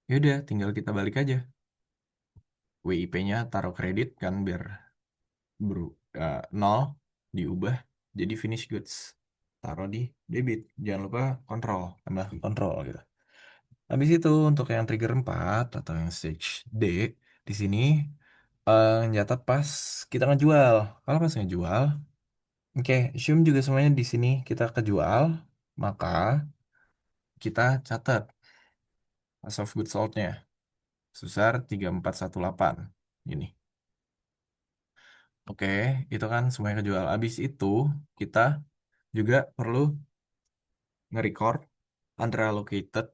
yaudah tinggal kita balik aja. WIP-nya taruh kredit kan biar bro, nol, diubah jadi finish goods. Taruh di debit. Jangan lupa kontrol, tambah kontrol gitu. Habis itu untuk yang trigger 4 atau yang stage D di sini nyatat pas kita ngejual. Kalau pas ngejual, oke, assume juga semuanya di sini kita kejual, maka kita catat cost of goods sold-nya sebesar 3418 ini. Oke, itu kan semuanya kejual. Habis itu kita juga perlu nge-record underallocated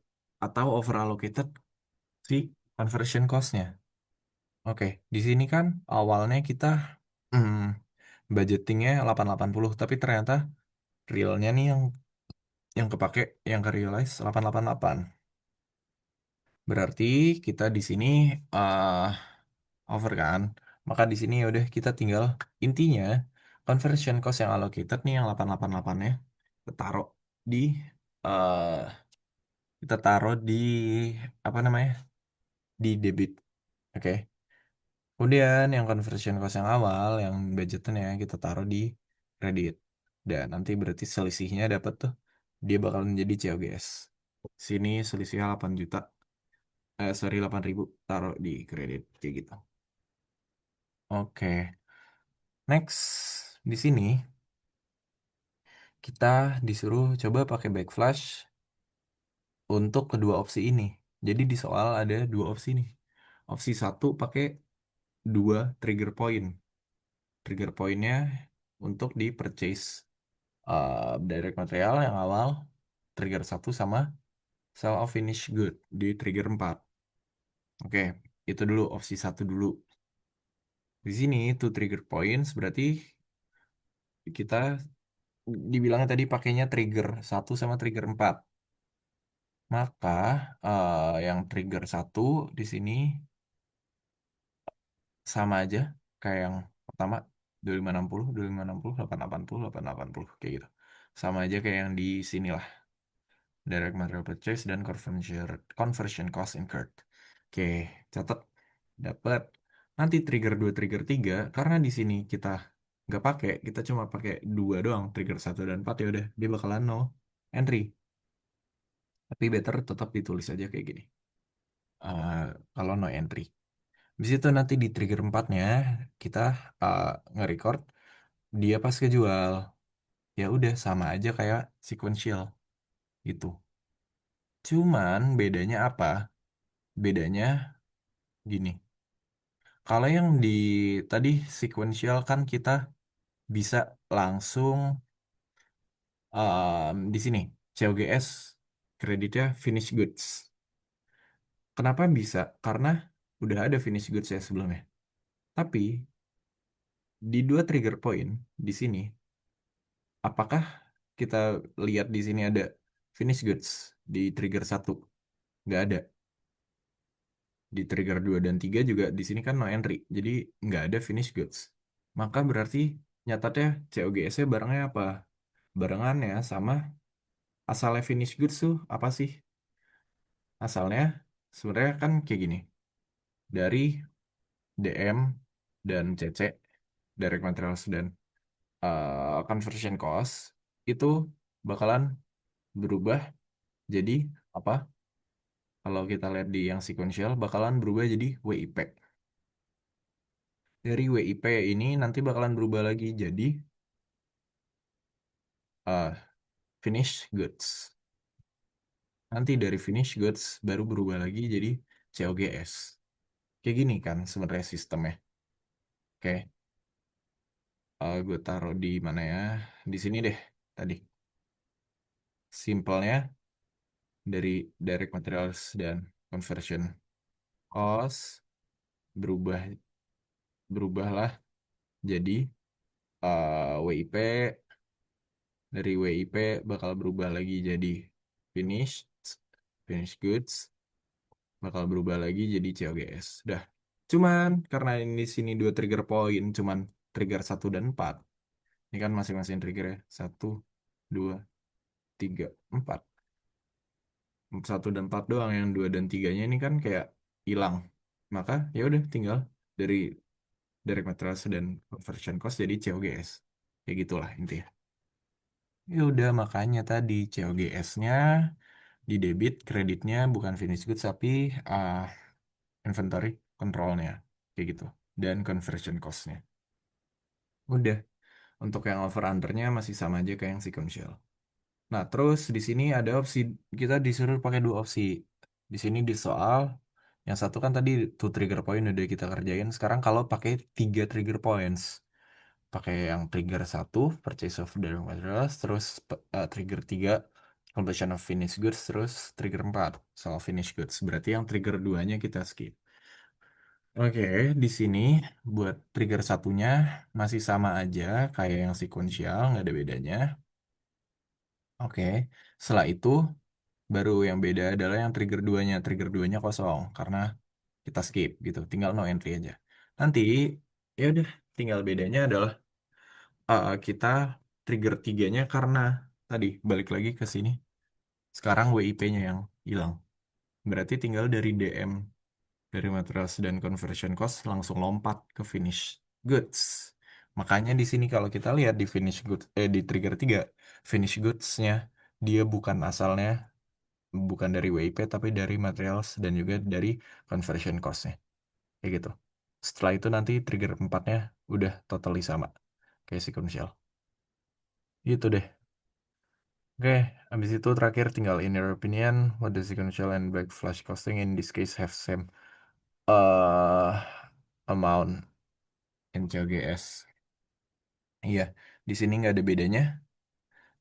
atau overallocated si conversion cost-nya. Oke, di sini kan awalnya kita hmm, budgetingnya 880, tapi ternyata realnya nih yang kepake, yang ke realize 888. Berarti kita di sini eh over kan. Maka di sini ya udah kita tinggal intinya conversion cost yang allocated nih yang 888-nya kita taruh di eh kita taruh di apa namanya? Di debit. Oke. Kemudian yang conversion cost yang awal, yang budgetnya kita taruh di kredit. Dan nanti berarti selisihnya dapat tuh, dia bakal menjadi COGS. Sini selisihnya 8 juta, sorry 8.000, taruh di kredit, kayak gitu. Oke, next. Di sini kita disuruh coba pakai backflash untuk kedua opsi ini. Jadi di soal ada dua opsi nih. Opsi satu pakai dua trigger point. Trigger pointnya untuk di purchase direct material yang awal trigger satu sama sell of finish good di trigger 4. Oke, itu dulu opsi satu dulu. Di sini tuh trigger points berarti kita dibilangnya tadi pakainya trigger satu sama trigger 4. Maka yang trigger satu di sini sama aja kayak yang pertama 2560, 2560, 880, 880 kayak gitu. Sama aja kayak yang di sini lah. Direct material purchase dan conversion cost incurred. Oke, catat dapat. Nanti trigger 2 trigger 3 karena di sini kita nggak pakai, kita cuma pakai dua doang, trigger satu dan 4 ya udah dia bakalan no entry. Tapi better tetap ditulis aja kayak gini. Eh, Kalau no entry. Di situ nanti di trigger 4-nya kita uh, nge-record dia pas kejual. Ya udah sama aja kayak sequential gitu. Cuman bedanya apa? Bedanya gini. Kalau yang di tadi sequential kan kita bisa langsung di sini COGS kreditnya finish goods. Kenapa bisa? Karena udah ada finish goods ya sebelumnya. Tapi di dua trigger point di sini, apakah kita lihat di sini ada finish goods di trigger satu? Nggak ada. Di trigger 2 dan 3 juga di sini kan no entry. Jadi nggak ada finish goods. Maka berarti nyatatnya COGS-nya barangnya apa? Barengannya sama asalnya finish goods tuh apa sih? Asalnya sebenarnya kan kayak gini. Dari DM dan CC, direct materials dan conversion cost itu bakalan berubah jadi apa? Kalau kita lihat di yang sequential bakalan berubah jadi WIP. Dari WIP ini nanti bakalan berubah lagi jadi uh, finish goods. Nanti dari finish goods baru berubah lagi jadi COGS. Kayak gini kan sebenarnya sistemnya. Oke, gue taruh di mana ya? Di sini deh tadi. Simpelnya dari direct materials dan conversion cost berubah berubahlah jadi WIP Dari WIP bakal berubah lagi jadi finished, finished goods, bakal berubah lagi jadi COGS. Dah. Cuman karena ini di sini dua trigger point, cuman trigger satu dan 4. Ini kan masing-masing trigger ya. Satu, dua, tiga, empat. Satu dan 4 doang, yang dua dan tiganya ini kan kayak hilang. Maka ya udah tinggal dari direct materials dan conversion cost jadi COGS. Kayak gitulah intinya. Ya udah makanya tadi COGS-nya di debit, kreditnya bukan finished goods tapi ah, inventory control-nya kayak gitu. Dan conversion cost-nya. Udah, untuk yang over undernya masih sama aja kayak yang sequential. Nah, terus di sini ada opsi, kita disuruh pakai dua opsi. Di sini di soal yang satu kan tadi two trigger point udah kita kerjain. Sekarang kalau pakai tiga trigger points, pakai yang trigger satu purchase of direct materials, terus trigger tiga completion of finished goods, terus trigger 4 soal finished goods. Berarti yang trigger duanya kita skip. Oke, di sini buat trigger satunya masih sama aja kayak yang sequential, nggak ada bedanya. Oke, setelah itu baru yang beda adalah yang trigger duanya. Trigger duanya kosong karena kita skip gitu, tinggal no entry aja. Nanti ya udah, tinggal bedanya adalah kita trigger tiganya karena tadi balik lagi ke sini. Sekarang WIP-nya yang hilang. Berarti tinggal dari DM dari materials dan conversion cost langsung lompat ke finish goods. Makanya di sini kalau kita lihat di finish goods di trigger 3 finish goods-nya dia bukan asalnya bukan dari WIP tapi dari materials dan juga dari conversion cost-nya. Kayak gitu. Setelah itu nanti trigger empatnya udah totally sama kayak sequential. Gitu deh. Oke, habis itu terakhir tinggal in your opinion, what does sequential and backflash costing in this case have same uh, amount in COGS? Iya, di sini nggak ada bedanya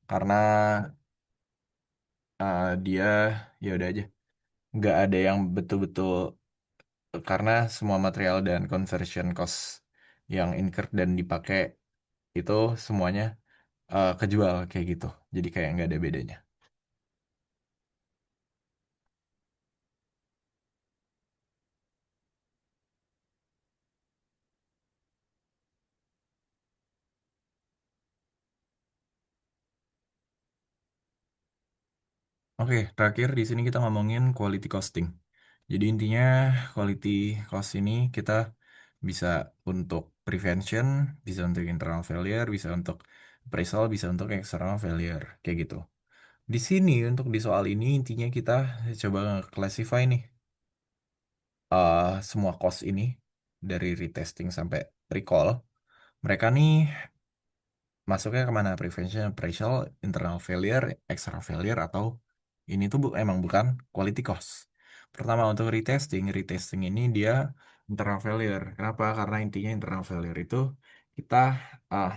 karena dia ya udah aja, nggak ada yang betul-betul karena semua material dan conversion cost yang incurred dan dipakai itu semuanya kejual kayak gitu. Jadi kayak nggak ada bedanya. Oke, terakhir di sini kita ngomongin quality costing. Jadi intinya quality cost ini kita bisa untuk prevention, bisa untuk internal failure, bisa untuk appraisal, bisa untuk external failure, kayak gitu. Di sini untuk di soal ini intinya kita coba classify nih semua cost ini dari retesting sampai recall. Mereka nih masuknya kemana? Prevention, appraisal, internal failure, external failure, atau ini tuh emang bukan quality cost. Pertama untuk retesting, retesting ini dia internal failure. Kenapa? Karena intinya internal failure itu kita ah,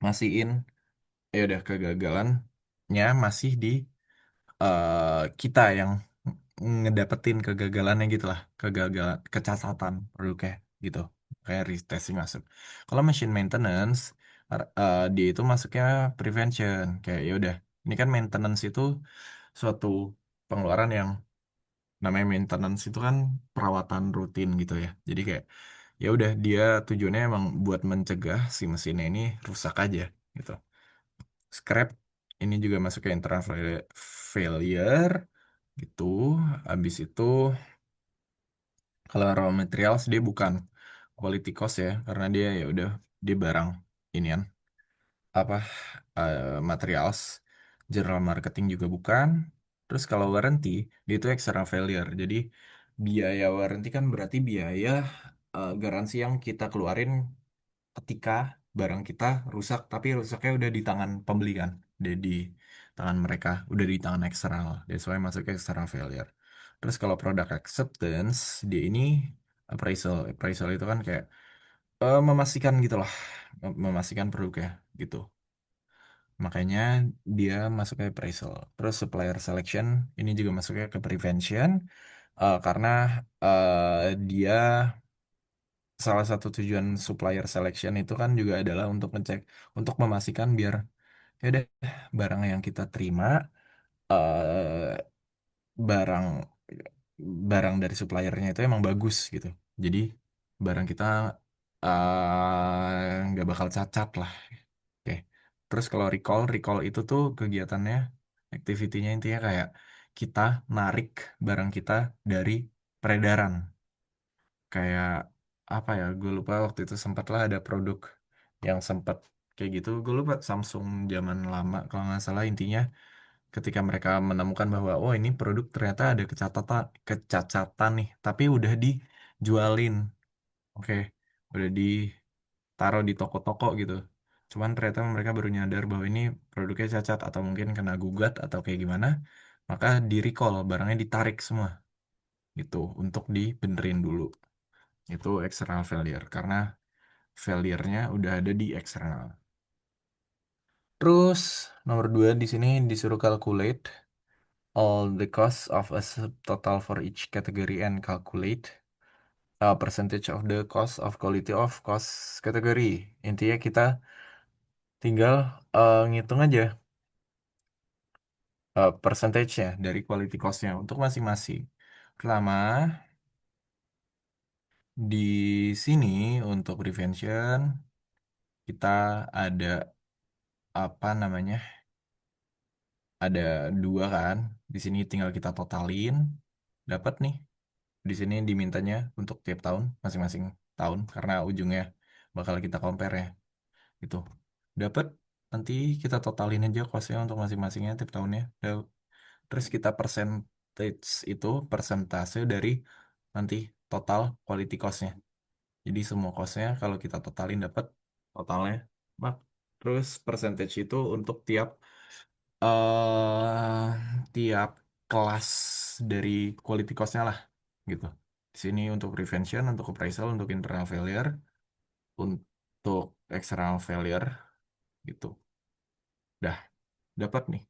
masihin, ya udah kegagalannya masih di kita yang ngedapetin kegagalannya gitu lah, kegagalan, kecacatan produknya gitu, kayak retesting masuk. Kalau machine maintenance dia itu masuknya prevention, kayak ya udah, ini kan maintenance itu suatu pengeluaran yang namanya maintenance itu kan perawatan rutin gitu ya. Jadi kayak ya udah dia tujuannya emang buat mencegah si mesinnya ini rusak aja gitu. Scrap ini juga masuk ke internal failure gitu. Habis itu kalau raw materials dia bukan quality cost ya, karena dia ya udah dia barang inian apa materials, general marketing juga bukan. Terus kalau warranty dia itu external failure. Jadi biaya warranty kan berarti biaya garansi yang kita keluarin ketika barang kita rusak, tapi rusaknya udah di tangan pembeli kan, udah di tangan mereka, udah di tangan eksternal. That's why masuk ke external failure. Terus kalau product acceptance, dia ini appraisal. Appraisal itu kan kayak memastikan gitu lah, memastikan produknya gitu. Makanya dia masuk ke appraisal. Terus supplier selection ini juga masuknya ke prevention karena dia salah satu tujuan supplier selection itu kan juga adalah untuk ngecek, untuk memastikan biar ya udah, barang yang kita terima, eh barang barang dari suppliernya itu emang bagus gitu. Jadi barang kita nggak bakal cacat lah. Oke. Terus kalau recall, recall itu tuh kegiatannya, activity-nya intinya kayak kita narik barang kita dari peredaran. Kayak apa ya? Gue lupa waktu itu sempatlah ada produk yang sempat kayak gitu. Gue lupa Samsung zaman lama kalau nggak salah intinya ketika mereka menemukan bahwa oh ini produk ternyata ada kecacatan nih, tapi udah dijualin. Oke, udah ditaruh di toko-toko gitu. Cuman ternyata mereka baru nyadar bahwa ini produknya cacat atau mungkin kena gugat atau kayak gimana, maka di recall, barangnya ditarik semua gitu untuk dibenerin dulu. Itu external failure karena failure-nya udah ada di eksternal. Terus nomor dua di sini disuruh calculate all the costs of a total for each category and calculate a percentage of the cost of quality of cost category. Intinya kita tinggal ngitung aja percentage-nya dari quality cost-nya untuk masing-masing. Pertama, di sini untuk prevention kita ada apa namanya? Ada dua kan. Di sini tinggal kita totalin, dapat nih. Di sini dimintanya untuk tiap tahun, masing-masing tahun, karena ujungnya bakal kita compare ya. Gitu. Dapat, nanti kita totalin aja costnya untuk masing-masingnya tiap tahunnya. Terus kita percentage itu persentase dari nanti total quality costnya. Jadi semua costnya kalau kita totalin dapat totalnya. Mak. Terus percentage itu untuk eh tiap kelas dari quality cost-nya lah gitu. Di sini untuk prevention, untuk appraisal, untuk internal failure, untuk external failure gitu. Dah dapat nih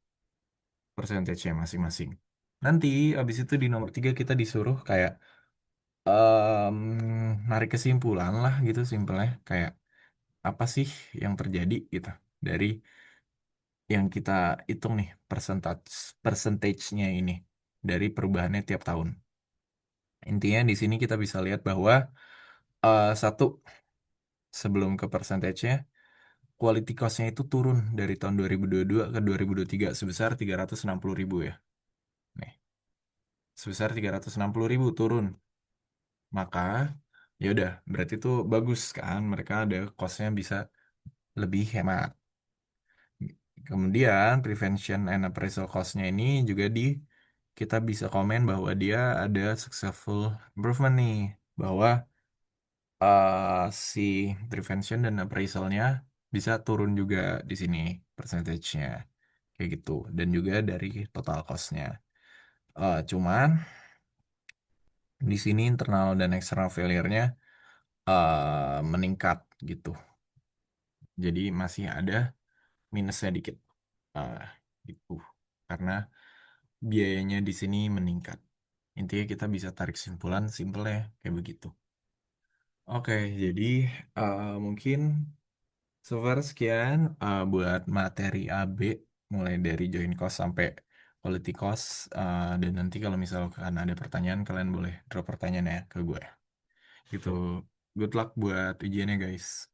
percentage-nya masing-masing. Nanti abis itu di nomor tiga kita disuruh kayak narik kesimpulan lah gitu simpelnya kayak apa sih yang terjadi gitu dari yang kita hitung nih percentage-nya ini dari perubahannya tiap tahun. Intinya di sini kita bisa lihat bahwa satu sebelum ke percentage-nya quality cost-nya itu turun dari tahun 2022 ke 2023 sebesar 360.000 ya. Nih, sebesar 360.000 turun. Maka ya udah berarti itu bagus kan mereka ada cost-nya bisa lebih hemat. Kemudian prevention and appraisal cost-nya ini juga kita bisa komen bahwa dia ada successful improvement nih bahwa si prevention dan appraisalnya bisa turun juga di sini percentage-nya kayak gitu dan juga dari total cost-nya. Cuman di sini internal dan external failure-nya meningkat gitu. Jadi masih ada minusnya dikit. Ah, gitu. Karena biayanya di sini meningkat. Intinya kita bisa tarik simpulan simpelnya kayak begitu. Oke, jadi mungkin so far sekian buat materi AB mulai dari join cost sampai quality cost. Dan nanti kalau misalkan ada pertanyaan kalian boleh drop pertanyaan ya ke gue. Gitu. Good luck buat ujiannya guys.